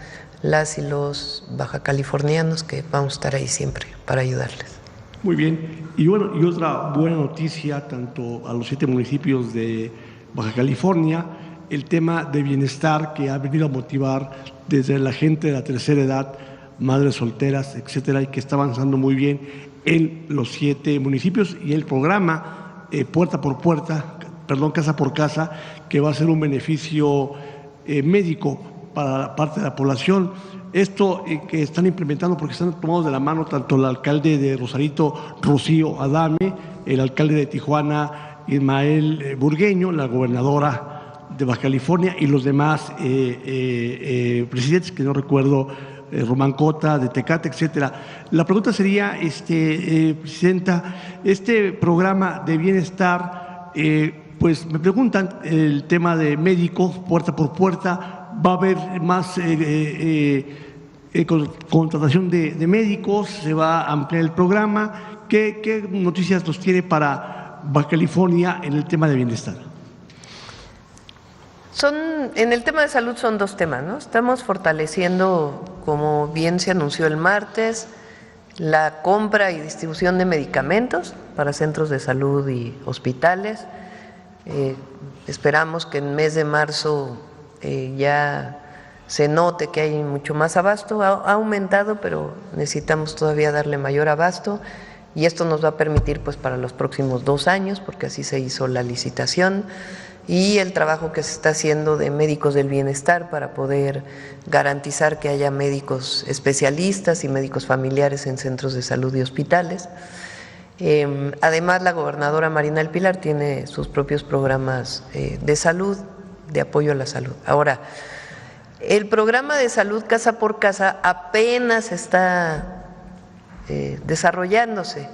las y los baja californianos que vamos a estar ahí siempre para ayudarles. Muy bien. Y bueno, y otra buena noticia, tanto a los 7 municipios de Baja California, el tema de bienestar que ha venido a motivar desde la gente de la tercera edad, madres solteras, etcétera, y que está avanzando muy bien en los 7 municipios, y el programa puerta por puerta, casa por casa, que va a ser un beneficio médico para parte de la población. Esto que están implementando, porque están tomados de la mano tanto el alcalde de Rosarito, Rocío Adame, el alcalde de Tijuana, Ismael Burgueño, la gobernadora de Baja California y los demás presidentes, que no recuerdo, Román Cota, de Tecate, etcétera. La pregunta sería, Presidenta, este programa de bienestar, pues me preguntan el tema de médicos, puerta por puerta, va a haber más contratación de médicos, se va a ampliar el programa. ¿Qué noticias nos tiene para Baja California en el tema de bienestar? En el tema de salud son 2 temas, ¿no? Estamos fortaleciendo, como bien se anunció el martes, la compra y distribución de medicamentos para centros de salud y hospitales. Esperamos que en el mes de marzo ya se note que hay mucho más abasto. Ha aumentado, pero necesitamos todavía darle mayor abasto, y esto nos va a permitir pues para los próximos 2 años, porque así se hizo la licitación, y el trabajo que se está haciendo de médicos del bienestar para poder garantizar que haya médicos especialistas y médicos familiares en centros de salud y hospitales. Además, la gobernadora Marina del Pilar tiene sus propios programas de salud, de apoyo a la salud. Ahora, El programa de salud casa por casa apenas está desarrollándose.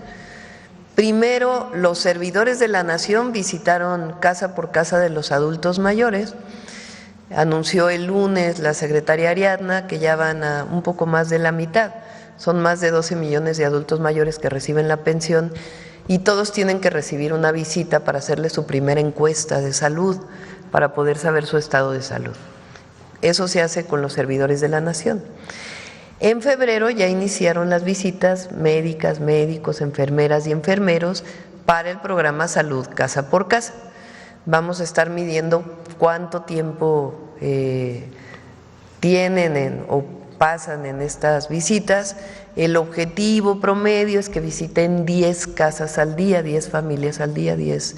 Primero, los servidores de la Nación visitaron casa por casa de los adultos mayores. Anunció el lunes la secretaria Ariadna que ya van a un poco más de la mitad. Son más de 12 millones de adultos mayores que reciben la pensión y todos tienen que recibir una visita para hacerle su primera encuesta de salud, para poder saber su estado de salud. Eso se hace con los servidores de la Nación. En febrero ya iniciaron las visitas médicas, médicos, enfermeras y enfermeros para el programa Salud Casa por Casa. Vamos a estar midiendo cuánto tiempo tienen o pasan en estas visitas. El objetivo promedio es que visiten 10 casas al día, 10 familias al día, 10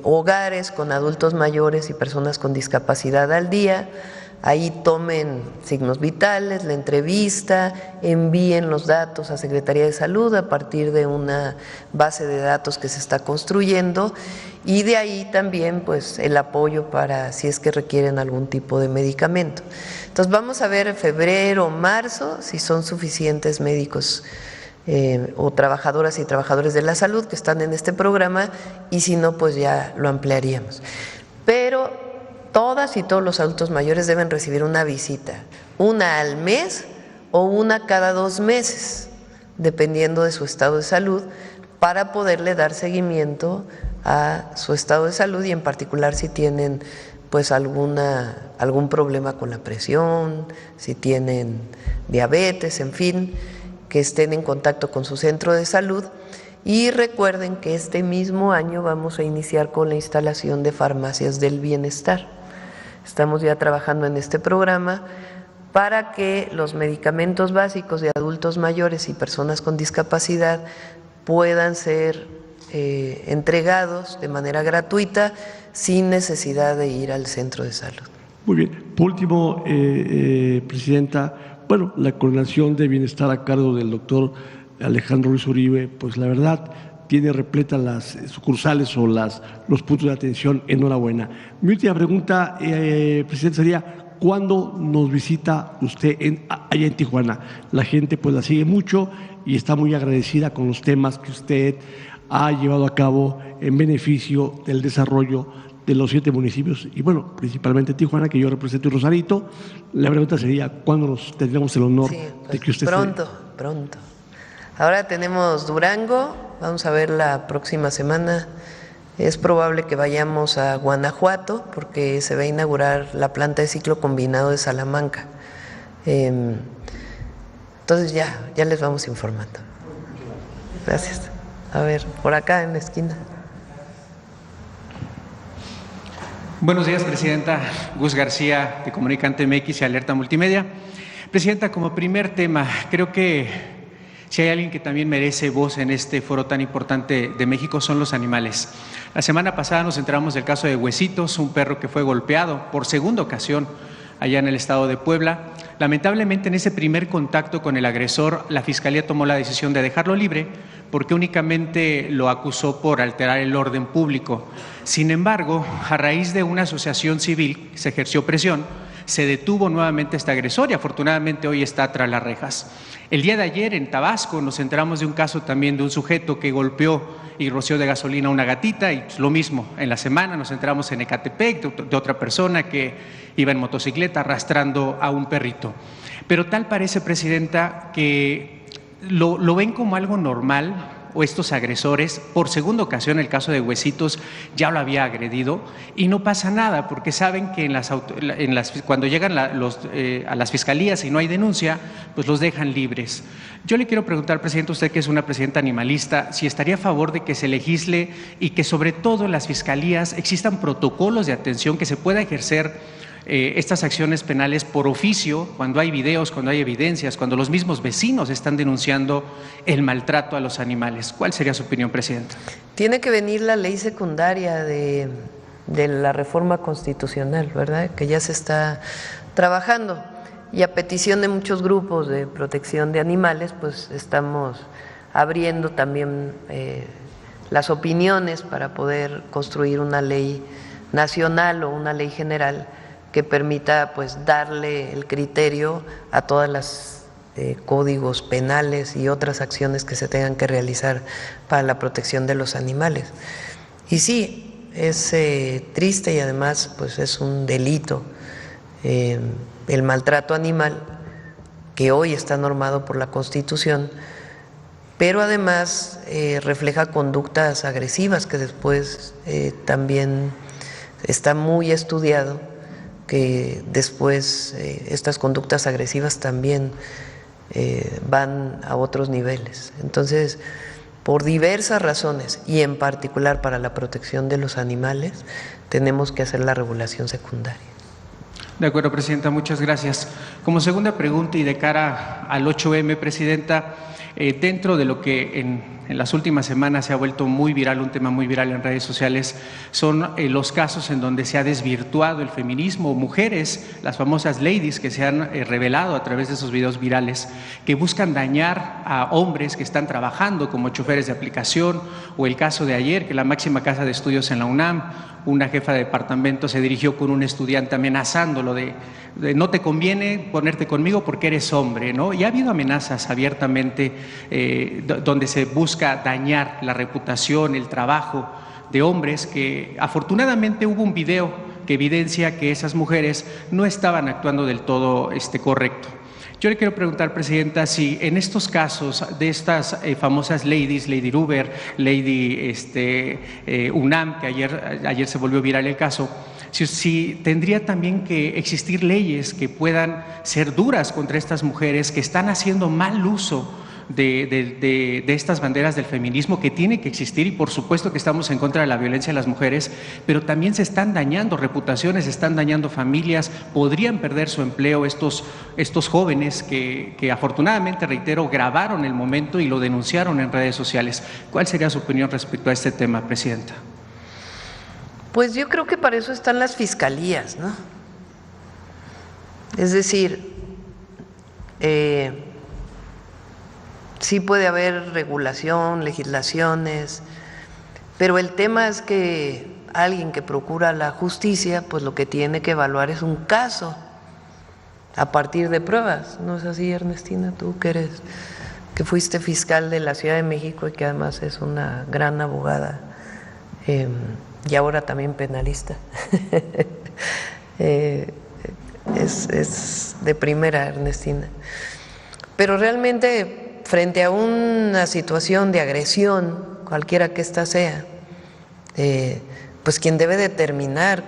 hogares con adultos mayores y personas con discapacidad al día. Ahí tomen signos vitales, la entrevista, envíen los datos a Secretaría de Salud a partir de una base de datos que se está construyendo y de ahí también pues el apoyo para si es que requieren algún tipo de medicamento. Entonces vamos a ver en febrero o marzo si son suficientes médicos o trabajadoras y trabajadores de la salud que están en este programa y si no pues ya lo ampliaríamos. Pero todas y todos los adultos mayores deben recibir una visita, una al mes o una cada 2 meses, dependiendo de su estado de salud, para poderle dar seguimiento a su estado de salud y en particular si tienen pues algún problema con la presión, si tienen diabetes, en fin, que estén en contacto con su centro de salud. Y recuerden que este mismo año vamos a iniciar con la instalación de farmacias del bienestar. Estamos ya trabajando en este programa para que los medicamentos básicos de adultos mayores y personas con discapacidad puedan ser entregados de manera gratuita sin necesidad de ir al centro de salud. Muy bien. Por último, Presidenta, bueno, la coordinación de bienestar a cargo del doctor Alejandro Ruiz Uribe, pues la verdad tiene repletas las sucursales o los puntos de atención. Enhorabuena. Mi última pregunta, Presidente, sería ¿cuándo nos visita usted allá en Tijuana? La gente pues la sigue mucho y está muy agradecida con los temas que usted ha llevado a cabo en beneficio del desarrollo de los 7 municipios y bueno, principalmente Tijuana, que yo represento y Rosarito. La pregunta sería ¿cuándo nos tendremos el honor de que usted Pronto. Ahora tenemos Durango, vamos a ver la próxima semana. Es probable que vayamos a Guanajuato porque se va a inaugurar la planta de ciclo combinado de Salamanca. Entonces ya les vamos informando. Gracias. A ver, por acá en la esquina. Buenos días, Presidenta. Gus García, de Comunicante MX y Alerta Multimedia. Presidenta, como primer tema, creo que si hay alguien que también merece voz en este foro tan importante de México son los animales. La semana pasada nos enteramos del caso de Huesitos, un perro que fue golpeado por segunda ocasión allá en el estado de Puebla. Lamentablemente en ese primer contacto con el agresor, la Fiscalía tomó la decisión de dejarlo libre porque únicamente lo acusó por alterar el orden público. Sin embargo, a raíz de una asociación civil se ejerció presión, se detuvo nuevamente este agresor y afortunadamente hoy está tras las rejas. El día de ayer en Tabasco nos enteramos de un caso también de un sujeto que golpeó y roció de gasolina a una gatita y lo mismo. En la semana nos enteramos en Ecatepec de otra persona que iba en motocicleta arrastrando a un perrito. Pero tal parece, Presidenta, que lo ven como algo normal o estos agresores. Por segunda ocasión, el caso de Huesitos ya lo había agredido y no pasa nada porque saben que cuando llegan a las fiscalías y no hay denuncia, pues los dejan libres. Yo le quiero preguntar, Presidente, usted que es una presidenta animalista, si estaría a favor de que se legisle y que sobre todo en las fiscalías existan protocolos de atención que se pueda ejercer estas acciones penales por oficio, cuando hay videos, cuando hay evidencias, cuando los mismos vecinos están denunciando el maltrato a los animales. ¿Cuál sería su opinión, Presidenta? Tiene que venir la ley secundaria de la reforma constitucional, ¿verdad? Que ya se está trabajando y a petición de muchos grupos de protección de animales, pues estamos abriendo también las opiniones para poder construir una ley nacional o una ley general que permita pues darle el criterio a todas las códigos penales y otras acciones que se tengan que realizar para la protección de los animales. Y sí, es triste y además pues es un delito el maltrato animal, que hoy está normado por la Constitución, pero además refleja conductas agresivas que después también está muy estudiado, que después estas conductas agresivas también van a otros niveles. Entonces, por diversas razones y en particular para la protección de los animales, tenemos que hacer la regulación secundaria. De acuerdo, Presidenta, muchas gracias. Como segunda pregunta y de cara al 8M, Presidenta, dentro de lo que en las últimas semanas se ha vuelto muy viral, un tema muy viral en redes sociales, son los casos en donde se ha desvirtuado el feminismo, mujeres, las famosas ladies que se han revelado a través de esos videos virales, que buscan dañar a hombres que están trabajando como choferes de aplicación, o el caso de ayer, que la máxima casa de estudios en la UNAM, una jefa de departamento se dirigió con un estudiante amenazándolo de no te conviene ponerte conmigo porque eres hombre, ¿no? Y ha habido amenazas abiertamente donde se busca dañar la reputación, el trabajo de hombres, que afortunadamente hubo un video que evidencia que esas mujeres no estaban actuando del todo correcto. Yo le quiero preguntar, Presidenta, si en estos casos de estas famosas ladies, Lady Ruber, Lady UNAM, que ayer se volvió viral el caso, si tendría también que existir leyes que puedan ser duras contra estas mujeres que están haciendo mal uso de estas banderas del feminismo, que tiene que existir, y por supuesto que estamos en contra de la violencia a las mujeres, pero también se están dañando reputaciones, se están dañando familias, podrían perder su empleo estos jóvenes que afortunadamente, reitero, grabaron el momento y lo denunciaron en redes sociales. ¿Cuál sería su opinión respecto a este tema, Presidenta? Pues yo creo que para eso están las fiscalías, ¿no? Es decir, sí puede haber regulación, legislaciones, pero el tema es que alguien que procura la justicia, pues lo que tiene que evaluar es un caso a partir de pruebas. ¿No es así, Ernestina? Tú que fuiste fiscal de la Ciudad de México y que además es una gran abogada y ahora también penalista. Es de primera, Ernestina. Pero realmente, frente a una situación de agresión, cualquiera que ésta sea, pues quien debe determinar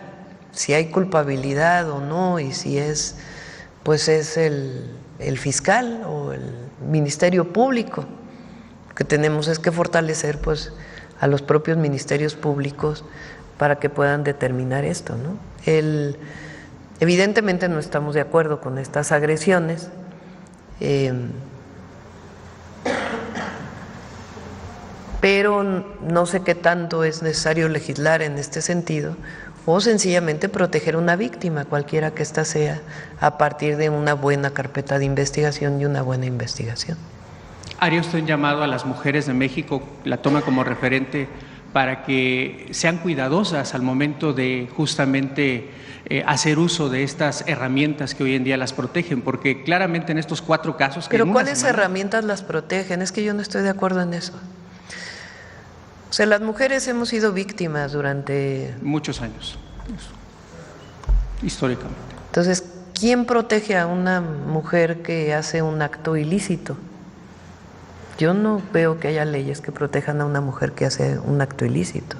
si hay culpabilidad o no, y si es, pues es el fiscal o el Ministerio Público. Lo que tenemos es que fortalecer pues a los propios ministerios públicos para que puedan determinar esto, ¿no? Evidentemente no estamos de acuerdo con estas agresiones. Pero no sé qué tanto es necesario legislar en este sentido, o sencillamente proteger a una víctima, cualquiera que ésta sea, a partir de una buena carpeta de investigación y una buena investigación. ¿Haría usted un llamado a las mujeres de México, la toma como referente, para que sean cuidadosas al momento de justamente hacer uso de estas herramientas que hoy en día las protegen? Porque claramente en estos 4 casos… ¿Pero cuáles herramientas las protegen? Es que yo no estoy de acuerdo en eso. O sea, las mujeres hemos sido víctimas durante… muchos años, históricamente. Entonces, ¿quién protege a una mujer que hace un acto ilícito? Yo no veo que haya leyes que protejan a una mujer que hace un acto ilícito.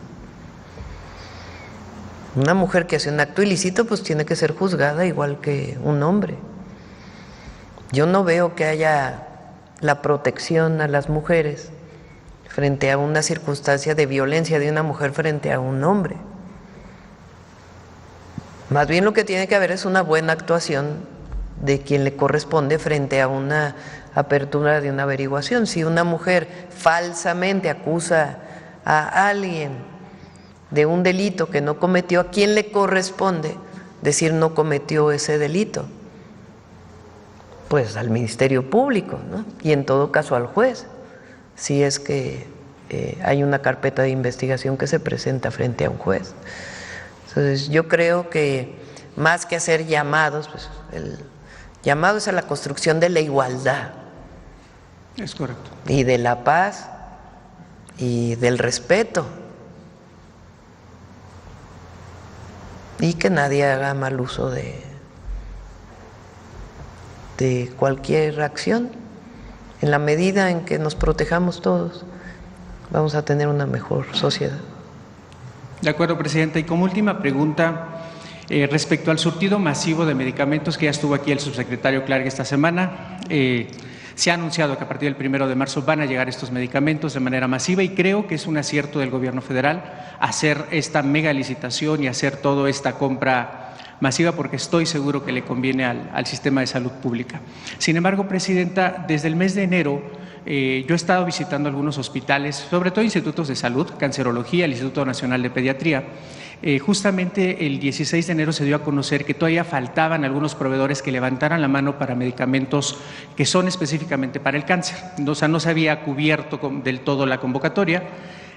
Una mujer que hace un acto ilícito pues tiene que ser juzgada igual que un hombre. Yo no veo que haya la protección a las mujeres frente a una circunstancia de violencia de una mujer frente a un hombre. Más bien lo que tiene que haber es una buena actuación de quien le corresponde frente a una apertura de una averiguación. Si una mujer falsamente acusa a alguien de un delito que no cometió, ¿a quién le corresponde decir no cometió ese delito? Pues al Ministerio Público, ¿no? Y en todo caso al juez, si es que hay una carpeta de investigación que se presenta frente a un juez. Entonces yo creo que más que hacer llamados, pues el llamado es a la construcción de la igualdad. Es correcto. Y de la paz y del respeto. Y que nadie haga mal uso de cualquier acción. En la medida en que nos protejamos todos, vamos a tener una mejor sociedad. De acuerdo, Presidenta. Y como última pregunta, respecto al surtido masivo de medicamentos, que ya estuvo aquí el subsecretario Clark esta semana, se ha anunciado que a partir del 1 de marzo van a llegar estos medicamentos de manera masiva, y creo que es un acierto del Gobierno federal hacer esta mega licitación y hacer toda esta compra masiva, porque estoy seguro que le conviene al sistema de salud pública. Sin embargo, Presidenta, desde el mes de enero yo he estado visitando algunos hospitales, sobre todo institutos de salud, cancerología, el Instituto Nacional de Pediatría. Justamente el 16 de enero se dio a conocer que todavía faltaban algunos proveedores que levantaran la mano para medicamentos que son específicamente para el cáncer. O sea, no se había cubierto del todo la convocatoria.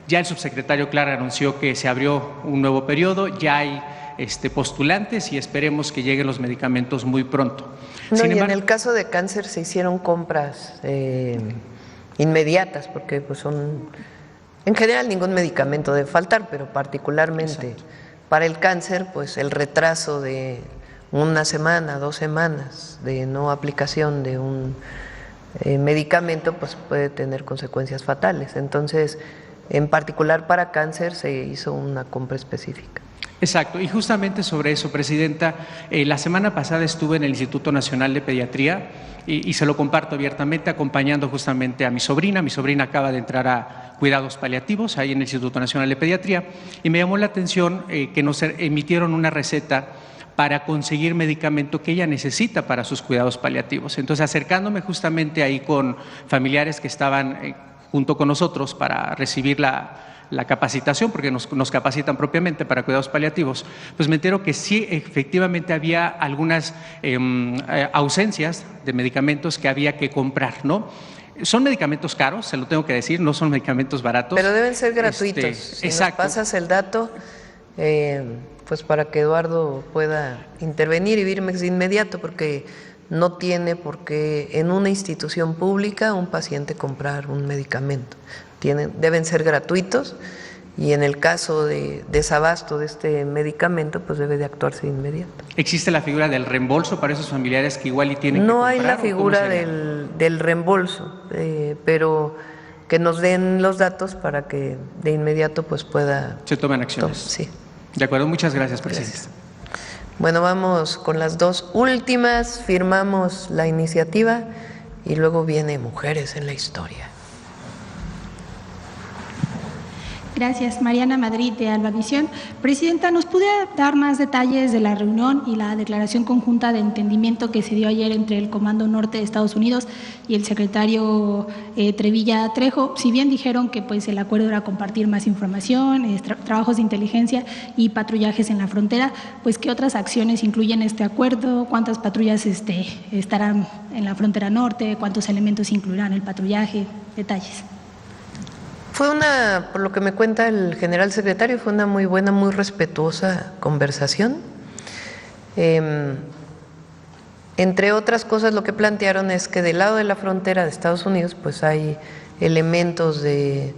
Ya el subsecretario Clark anunció que se abrió un nuevo periodo, ya hay postulantes y esperemos que lleguen los medicamentos muy pronto. No, y en el caso de cáncer se hicieron compras inmediatas, porque pues son, en general ningún medicamento debe faltar, pero particularmente exacto, para el cáncer, pues el retraso de una semana, 2 semanas de no aplicación de un medicamento, pues puede tener consecuencias fatales. Entonces, en particular para cáncer se hizo una compra específica. Exacto, y justamente sobre eso, Presidenta, la semana pasada estuve en el Instituto Nacional de Pediatría y se lo comparto abiertamente, acompañando justamente a mi sobrina. Mi sobrina acaba de entrar a cuidados paliativos ahí en el Instituto Nacional de Pediatría, y me llamó la atención que nos emitieron una receta para conseguir medicamento que ella necesita para sus cuidados paliativos. Entonces, acercándome justamente ahí con familiares que estaban junto con nosotros para recibir la capacitación, porque nos capacitan propiamente para cuidados paliativos, pues me entero que sí, efectivamente había algunas ausencias de medicamentos que había que comprar, ¿no? Son medicamentos caros, se lo tengo que decir, no son medicamentos baratos. Pero deben ser gratuitos. Si exacto. Nos pasas el dato, pues para que Eduardo pueda intervenir y Birmex de inmediato, porque no tiene por qué en una institución pública un paciente comprar un medicamento. Deben ser gratuitos, y en el caso de desabasto de este medicamento, pues debe de actuarse de inmediato. ¿Existe la figura del reembolso para esos familiares que igual y tienen que comprar? No hay la figura del reembolso, pero que nos den los datos para que de inmediato pues pueda… Se tomen acciones. Sí. De acuerdo, muchas gracias, Presidenta. Gracias. Bueno, vamos con las 2 últimas, firmamos la iniciativa y luego viene Mujeres en la Historia. Gracias. Mariana Madrid, de Albavisión. Presidenta, ¿nos pudiera dar más detalles de la reunión y la declaración conjunta de entendimiento que se dio ayer entre el Comando Norte de Estados Unidos y el secretario Trevilla Trejo? Si bien dijeron que pues el acuerdo era compartir más información, trabajos de inteligencia y patrullajes en la frontera, pues ¿qué otras acciones incluyen este acuerdo? ¿Cuántas patrullas estarán en la frontera norte? ¿Cuántos elementos incluirán el patrullaje? Detalles. Fue por lo que me cuenta el general secretario, fue una muy buena, muy respetuosa conversación. Entre otras cosas, lo que plantearon es que del lado de la frontera de Estados Unidos, pues hay elementos de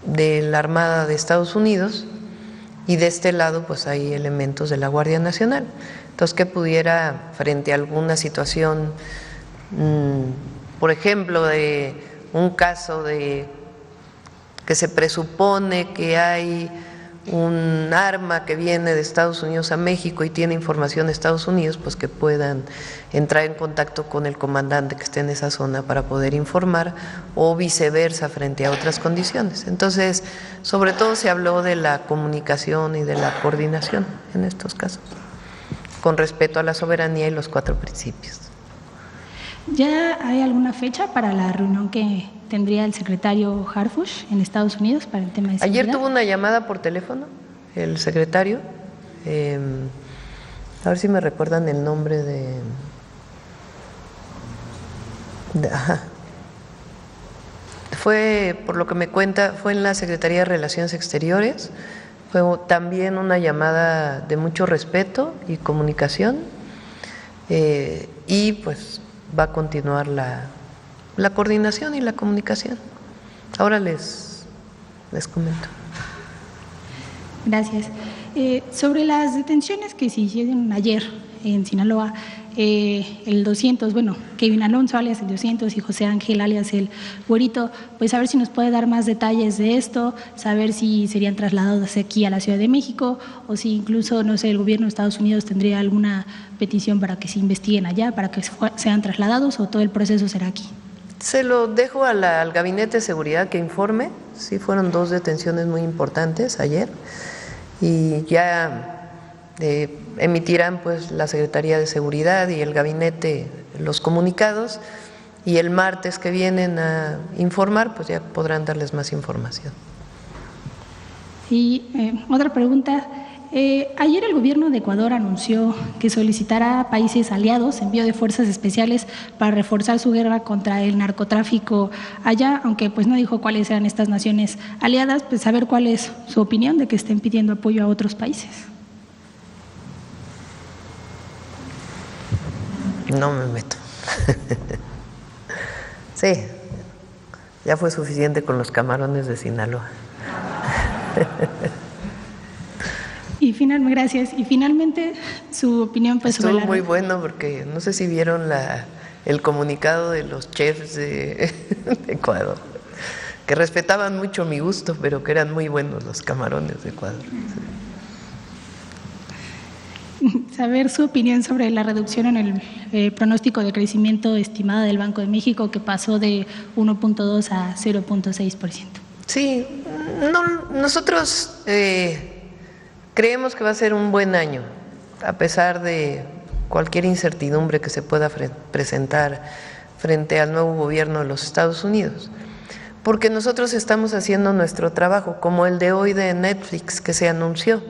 la Armada de Estados Unidos, y de este lado, pues hay elementos de la Guardia Nacional. Entonces, que pudiera, frente a alguna situación, por ejemplo, de un caso que se presupone que hay un arma que viene de Estados Unidos a México y tiene información de Estados Unidos, pues que puedan entrar en contacto con el comandante que esté en esa zona para poder informar, o viceversa frente a otras condiciones. Entonces, sobre todo se habló de la comunicación y de la coordinación en estos casos, con respeto a la soberanía y los 4 principios. ¿Ya hay alguna fecha para la reunión que tendría el secretario Harfush en Estados Unidos para el tema de seguridad? Ayer tuvo una llamada por teléfono el secretario, a ver si me recuerdan el nombre fue, por lo que me cuenta, fue en la Secretaría de Relaciones Exteriores, Fue también una llamada de mucho respeto y comunicación, y pues va a continuar la coordinación y la comunicación. Ahora les comento. Gracias. Sobre las detenciones que se hicieron ayer en Sinaloa, el 200, Kevin Alonso alias el 200 y José Ángel alias el Güerito, pues a ver si nos puede dar más detalles de esto, saber si serían trasladados aquí a la Ciudad de México o si incluso, no sé, el gobierno de Estados Unidos tendría alguna petición para que se investiguen allá, para que sean trasladados, o todo el proceso será aquí. Se lo dejo al Gabinete de Seguridad que informe. Sí, fueron 2 detenciones muy importantes ayer y ya emitirán pues la Secretaría de Seguridad y el Gabinete los comunicados, y el martes que vienen a informar pues ya podrán darles más información. Y otra pregunta. Ayer el gobierno de Ecuador anunció que solicitará a países aliados envío de fuerzas especiales para reforzar su guerra contra el narcotráfico allá, aunque pues no dijo cuáles eran estas naciones aliadas, pues saber cuál es su opinión de que estén pidiendo apoyo a otros países. No me meto. Sí, ya fue suficiente con los camarones de Sinaloa. Gracias. Y finalmente, su opinión pues sobre muy bueno, porque no sé si vieron el comunicado de los chefs de Ecuador, que respetaban mucho mi gusto, pero que eran muy buenos los camarones de Ecuador. Sí. Saber su opinión sobre la reducción en el pronóstico de crecimiento estimada del Banco de México, que pasó de 1.2 a 0.6%. Sí, nosotros creemos que va a ser un buen año, a pesar de cualquier incertidumbre que se pueda presentar frente al nuevo gobierno de los Estados Unidos, porque nosotros estamos haciendo nuestro trabajo, como el de hoy de Netflix que se anunció.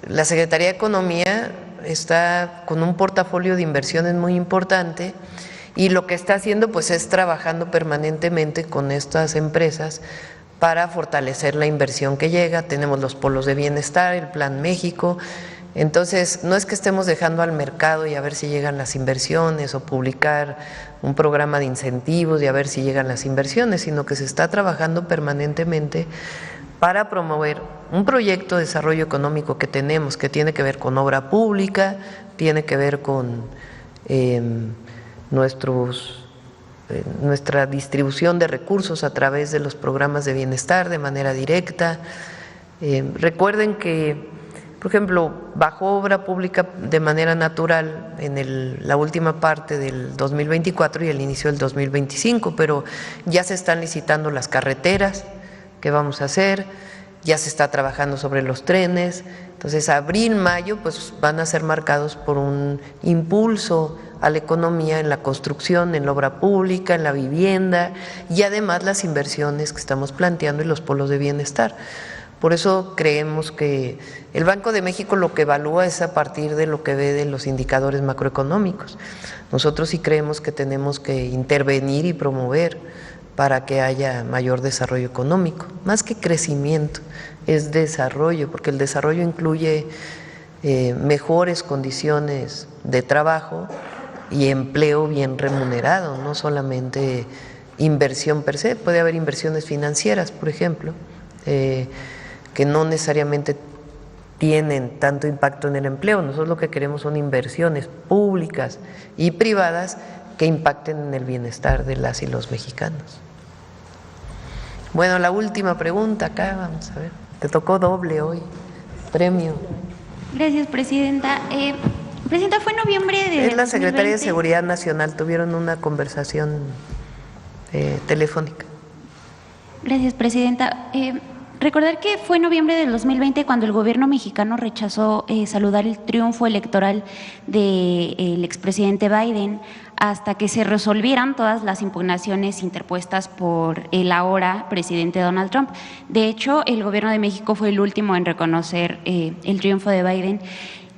La Secretaría de Economía está con un portafolio de inversiones muy importante, y lo que está haciendo pues es trabajando permanentemente con estas empresas para fortalecer la inversión que llega. Tenemos los polos de bienestar, el Plan México. Entonces, no es que estemos dejando al mercado y a ver si llegan las inversiones, o publicar un programa de incentivos y a ver si llegan las inversiones, sino que se está trabajando permanentemente para promover un proyecto de desarrollo económico que tenemos, que tiene que ver con obra pública, tiene que ver con nuestra distribución de recursos a través de los programas de bienestar de manera directa. Recuerden que, por ejemplo, bajó obra pública de manera natural en la última parte del 2024 y el inicio del 2025, pero ya se están licitando las carreteras que vamos a hacer, ya se está trabajando sobre los trenes. Entonces, abril, mayo, pues van a ser marcados por un impulso a la economía en la construcción, en la obra pública, en la vivienda, y además las inversiones que estamos planteando en los polos de bienestar. Por eso creemos que el Banco de México lo que evalúa es a partir de lo que ve de los indicadores macroeconómicos. Nosotros sí creemos que tenemos que intervenir y promover para que haya mayor desarrollo económico, más que crecimiento, es desarrollo, porque el desarrollo incluye mejores condiciones de trabajo y empleo bien remunerado, no solamente inversión per se. Puede haber inversiones financieras, por ejemplo, que no necesariamente tienen tanto impacto en el empleo. Nosotros lo que queremos son inversiones públicas y privadas que impacten en el bienestar de las y los mexicanos. Bueno, la última pregunta acá, vamos a ver. Te tocó doble hoy, premio. Gracias, Presidenta. Presidenta, fue en noviembre de Es la Secretaría de Seguridad Nacional, tuvieron una conversación telefónica. Gracias, Presidenta. Recordar que fue en noviembre del 2020 cuando el gobierno mexicano rechazó saludar el triunfo electoral del expresidente Biden hasta que se resolvieran todas las impugnaciones interpuestas por el ahora presidente Donald Trump. De hecho, el gobierno de México fue el último en reconocer el triunfo de Biden.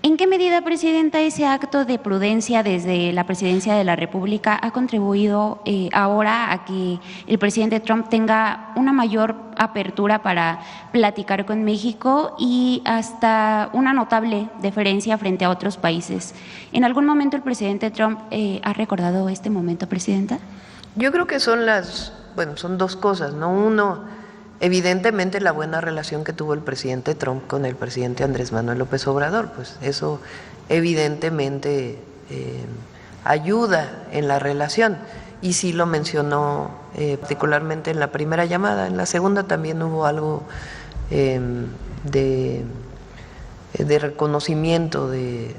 ¿En qué medida, Presidenta, ese acto de prudencia desde la Presidencia de la República ha contribuido ahora a que el presidente Trump tenga una mayor apertura para platicar con México y hasta una notable deferencia frente a otros países? ¿En algún momento el presidente Trump ha recordado este momento, Presidenta? Yo creo que son son dos cosas, ¿no? Uno, evidentemente la buena relación que tuvo el presidente Trump con el presidente Andrés Manuel López Obrador, pues eso evidentemente ayuda en la relación, y sí lo mencionó particularmente en la primera llamada. En la segunda también hubo algo de reconocimiento de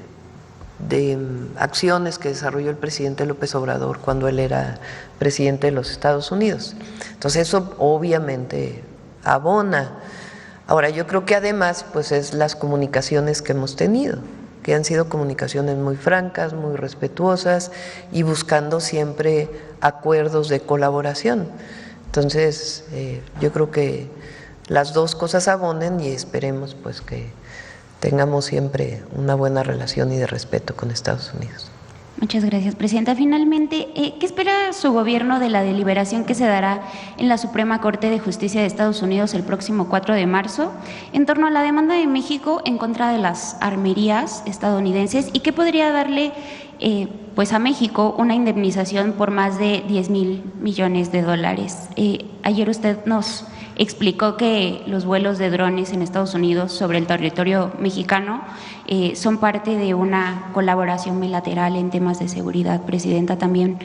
acciones que desarrolló el presidente López Obrador cuando él era presidente de los Estados Unidos. Entonces eso obviamente abona. Ahora, yo creo que además pues es las comunicaciones que hemos tenido, que han sido comunicaciones muy francas, muy respetuosas y buscando siempre acuerdos de colaboración. Entonces yo creo que las dos cosas abonen y esperemos pues que tengamos siempre una buena relación y de respeto con Estados Unidos. Muchas gracias, Presidenta. Finalmente, ¿qué espera su gobierno de la deliberación que se dará en la Suprema Corte de Justicia de Estados Unidos el próximo 4 de marzo en torno a la demanda de México en contra de las armerías estadounidenses y qué podría darle pues a México una indemnización por más de 10,000 millones de dólares? Ayer usted nos explicó que los vuelos de drones en Estados Unidos sobre el territorio mexicano son parte de una colaboración bilateral en temas de seguridad. Presidenta, también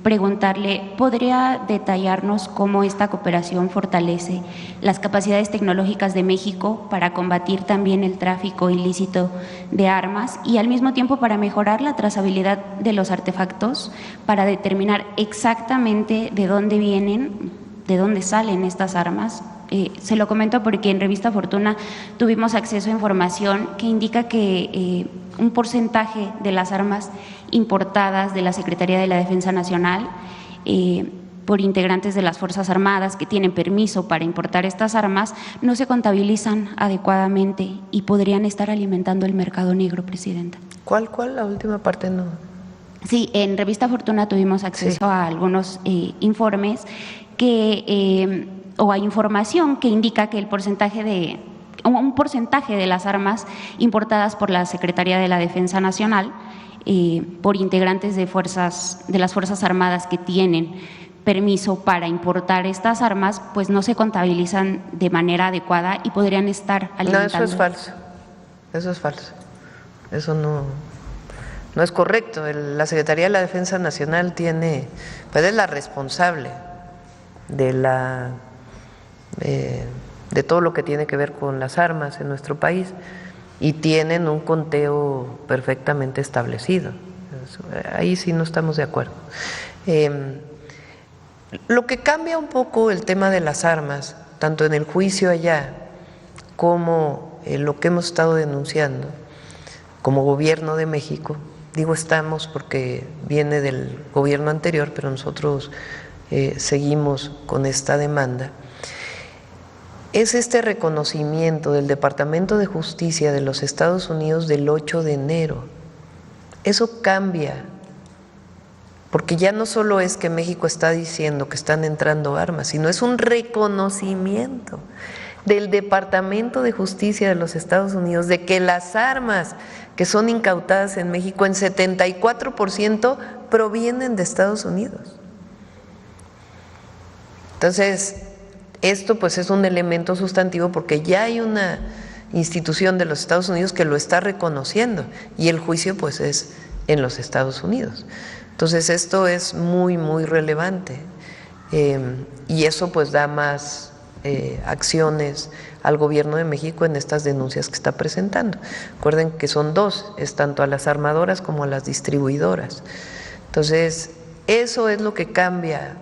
preguntarle, ¿podría detallarnos cómo esta cooperación fortalece las capacidades tecnológicas de México para combatir también el tráfico ilícito de armas y al mismo tiempo para mejorar la trazabilidad de los artefactos, para determinar exactamente de dónde vienen, de dónde salen estas armas? Se lo comento porque en Revista Fortuna tuvimos acceso a información que indica que un porcentaje de las armas importadas de la Secretaría de la Defensa Nacional por integrantes de las Fuerzas Armadas que tienen permiso para importar estas armas no se contabilizan adecuadamente y podrían estar alimentando el mercado negro, Presidenta. ¿Cuál? La última parte no. Sí, en Revista Fortuna tuvimos acceso a algunos informes o a información que indica que un porcentaje de las armas importadas por la Secretaría de la Defensa Nacional por integrantes de las Fuerzas Armadas que tienen permiso para importar estas armas, pues no se contabilizan de manera adecuada y podrían estar alimentando. No, eso es falso. Eso no es correcto. La Secretaría de la Defensa Nacional es la responsable de todo lo que tiene que ver con las armas en nuestro país y tienen un conteo perfectamente establecido. Ahí sí no estamos de acuerdo. Lo que cambia un poco el tema de las armas, tanto en el juicio allá como lo que hemos estado denunciando como gobierno de México, digo estamos porque viene del gobierno anterior, pero nosotros seguimos con esta demanda, es este reconocimiento del Departamento de Justicia de los Estados Unidos del 8 de enero. Eso cambia, porque ya no solo es que México está diciendo que están entrando armas, sino es un reconocimiento del Departamento de Justicia de los Estados Unidos de que las armas que son incautadas en México en 74% provienen de Estados Unidos. Entonces, esto pues es un elemento sustantivo porque ya hay una institución de los Estados Unidos que lo está reconociendo y el juicio pues es en los Estados Unidos. Entonces, esto es muy, muy relevante y eso pues da más acciones al gobierno de México en estas denuncias que está presentando. Recuerden que son dos, es tanto a las armadoras como a las distribuidoras. Entonces, eso es lo que cambia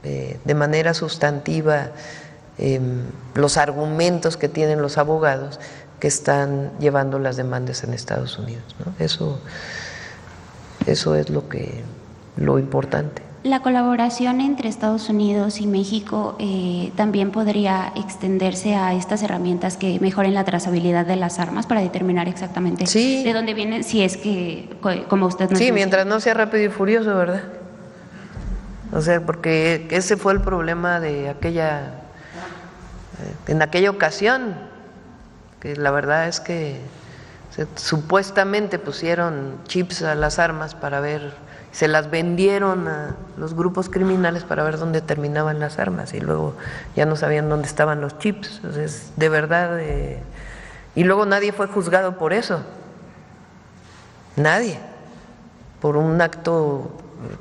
de manera sustantiva los argumentos que tienen los abogados que están llevando las demandas en Estados Unidos, ¿no? Eso es lo importante. La colaboración entre Estados Unidos y México también podría extenderse a estas herramientas que mejoren la trazabilidad de las armas para determinar exactamente de dónde vienen, si es que, como usted nos dice. Mientras no sea rápido y furioso, ¿verdad? O sea, porque ese fue el problema de en aquella ocasión, que la verdad es que supuestamente pusieron chips a las armas para ver, se las vendieron a los grupos criminales para ver dónde terminaban las armas y luego ya no sabían dónde estaban los chips. Entonces, de verdad, y luego nadie fue juzgado por eso, nadie, por un acto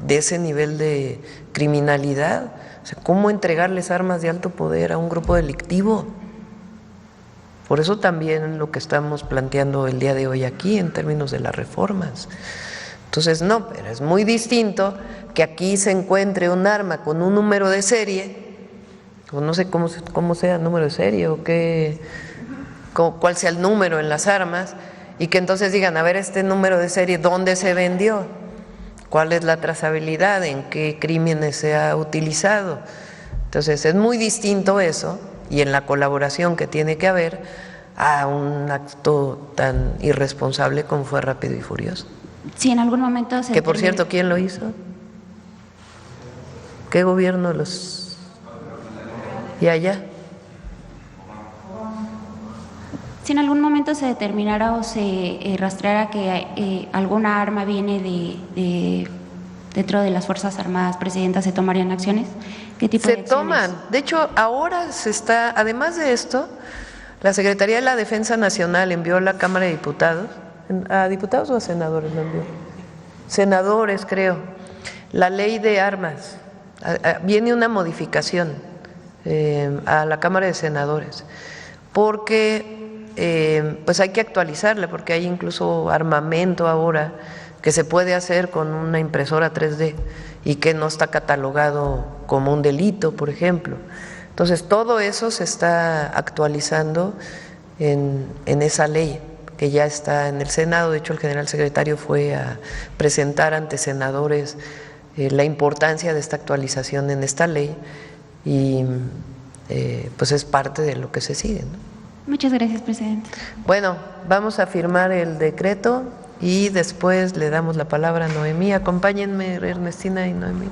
de ese nivel de criminalidad. O sea, ¿cómo entregarles armas de alto poder a un grupo delictivo? Por eso también lo que estamos planteando el día de hoy aquí en términos de las reformas. Entonces, no, pero es muy distinto que aquí se encuentre un arma con un número de serie, o no sé cómo sea el número de serie, o cuál sea el número en las armas, y que entonces digan, a ver, este número de serie, ¿dónde se vendió? ¿Cuál es la trazabilidad? ¿En qué crímenes se ha utilizado? Entonces, es muy distinto eso, y en la colaboración que tiene que haber, a un acto tan irresponsable como fue Rápido y Furioso. Si en algún momento se... Que por cierto, ¿quién lo hizo? ¿Qué gobierno ¿Y allá? Si en algún momento se determinara o se rastreara que alguna arma viene dentro de las Fuerzas Armadas, Presidenta, ¿se tomarían acciones? ¿Qué tipo de acciones? Se toman. De hecho, ahora se está, además de esto, la Secretaría de la Defensa Nacional envió a la Cámara de Diputados, ¿a diputados o a senadores lo envió? Senadores, creo. La ley de armas. Viene una modificación a la Cámara de Senadores, porque pues hay que actualizarla, porque hay incluso armamento ahora que se puede hacer con una impresora 3D y que no está catalogado como un delito, por ejemplo. Entonces, todo eso se está actualizando en esa ley que ya está en el Senado. De hecho, el general secretario fue a presentar ante senadores la importancia de esta actualización en esta ley y pues es parte de lo que se sigue, ¿no? Muchas gracias, Presidente. Bueno, vamos a firmar el decreto y después le damos la palabra a Noemí. Acompáñenme, Ernestina y Noemí.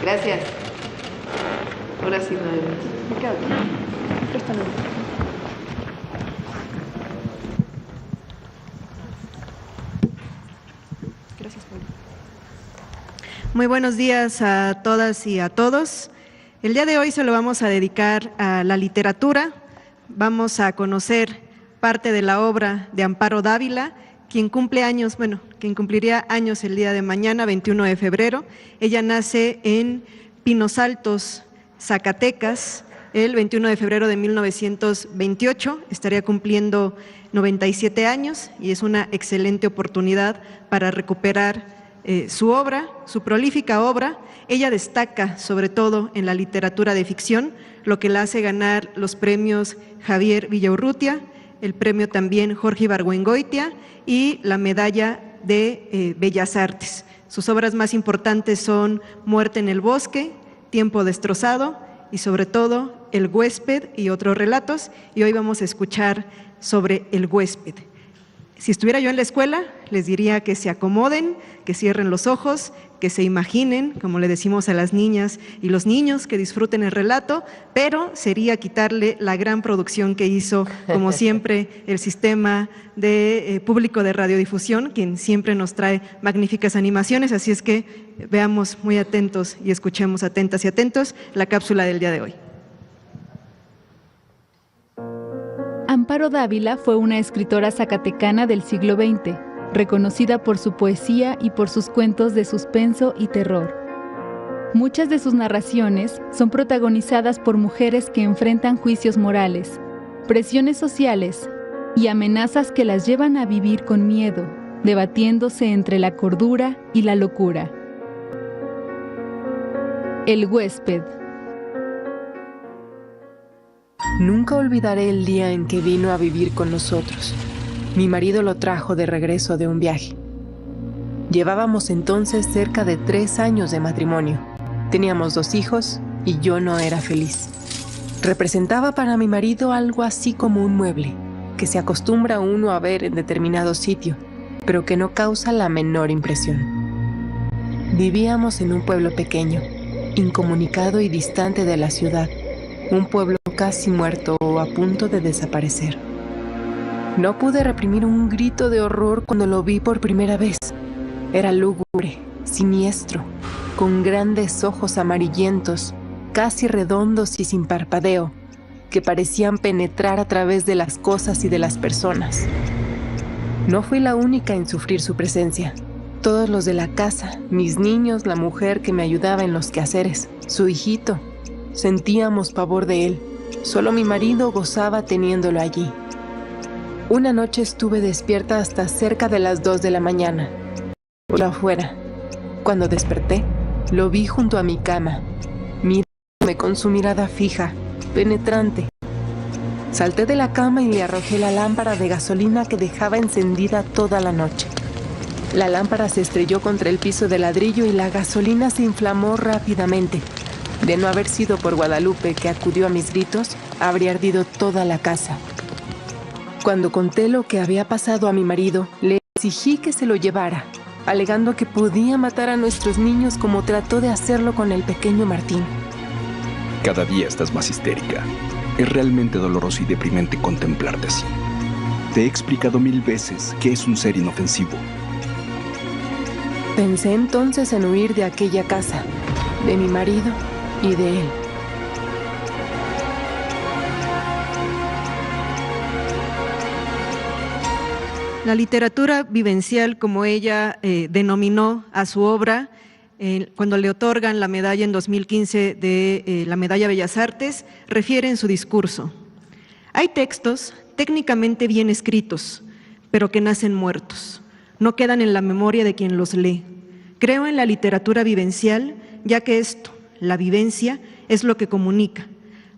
Gracias. Ahora sí, me quedo aquí. Préstame. Gracias, Pablo. Muy buenos días a todas y a todos. El día de hoy se lo vamos a dedicar a la literatura. Vamos a conocer parte de la obra de Amparo Dávila, quien cumpliría años el día de mañana, 21 de febrero. Ella nace en Pinos Altos, Zacatecas, el 21 de febrero de 1928, estaría cumpliendo 97 años y es una excelente oportunidad para recuperar su obra, su prolífica obra. Ella destaca sobre todo en la literatura de ficción, lo que la hace ganar los premios Javier Villaurrutia, el premio también Jorge Ibargüengoitia y la medalla de Bellas Artes. Sus obras más importantes son Muerte en el bosque, Tiempo destrozado y sobre todo El huésped y otros relatos, y hoy vamos a escuchar sobre El huésped. Si estuviera yo en la escuela, les diría que se acomoden, que cierren los ojos, que se imaginen, como le decimos a las niñas y los niños, que disfruten el relato, pero sería quitarle la gran producción que hizo, como siempre, el sistema de público de radiodifusión, quien siempre nos trae magníficas animaciones, así es que veamos muy atentos y escuchemos atentas y atentos la cápsula del día de hoy. Amparo Dávila fue una escritora zacatecana del siglo XX, reconocida por su poesía y por sus cuentos de suspenso y terror. Muchas de sus narraciones son protagonizadas por mujeres que enfrentan juicios morales, presiones sociales y amenazas que las llevan a vivir con miedo, debatiéndose entre la cordura y la locura. El huésped. Nunca olvidaré el día en que vino a vivir con nosotros. Mi marido lo trajo de regreso de un viaje. Llevábamos entonces cerca de 3 años de matrimonio. Teníamos 2 hijos y yo no era feliz. Representaba para mi marido algo así como un mueble, que se acostumbra uno a ver en determinado sitio, pero que no causa la menor impresión. Vivíamos en un pueblo pequeño, incomunicado y distante de la ciudad, un pueblo casi muerto o a punto de desaparecer. No pude reprimir un grito de horror cuando lo vi por primera vez. Era lúgubre, siniestro, con grandes ojos amarillentos, casi redondos y sin parpadeo, que parecían penetrar a través de las cosas y de las personas. No fui la única en sufrir su presencia. Todos los de la casa, mis niños, la mujer que me ayudaba en los quehaceres, su hijito, sentíamos pavor de él. Solo mi marido gozaba teniéndolo allí. Una noche estuve despierta hasta cerca de las 2 de la mañana. Por afuera. Cuando desperté, lo vi junto a mi cama, mirándome con su mirada fija, penetrante. Salté de la cama y le arrojé la lámpara de gasolina que dejaba encendida toda la noche. La lámpara se estrelló contra el piso de ladrillo y la gasolina se inflamó rápidamente. De no haber sido por Guadalupe, que acudió a mis gritos, habría ardido toda la casa. Cuando conté lo que había pasado a mi marido, le exigí que se lo llevara, alegando que podía matar a nuestros niños como trató de hacerlo con el pequeño Martín. Cada día estás más histérica. Es realmente doloroso y deprimente contemplarte así. Te he explicado 1000 veces que es un ser inofensivo. Pensé entonces en huir de aquella casa, de mi marido y de él. La literatura vivencial, como ella denominó a su obra, cuando le otorgan la medalla en 2015 de la Medalla Bellas Artes, refiere en su discurso: hay textos técnicamente bien escritos, pero que nacen muertos, no quedan en la memoria de quien los lee. Creo en la literatura vivencial, ya que esto, la vivencia, es lo que comunica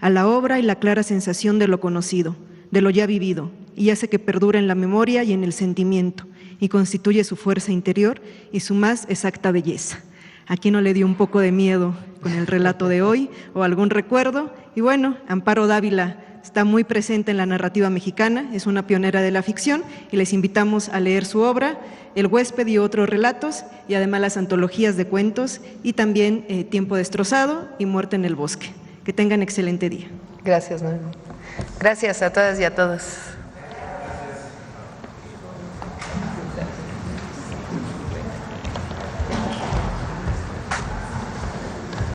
a la obra y la clara sensación de lo conocido, de lo ya vivido, y hace que perdure en la memoria y en el sentimiento, y constituye su fuerza interior y su más exacta belleza. ¿A quién no le dio un poco de miedo con el relato de hoy o algún recuerdo? Y bueno, Amparo Dávila está muy presente en la narrativa mexicana, es una pionera de la ficción y les invitamos a leer su obra, El huésped y otros relatos, y además las antologías de cuentos y también Tiempo destrozado y Muerte en el bosque. Que tengan excelente día. Gracias, Noemi. Gracias a todas y a todos.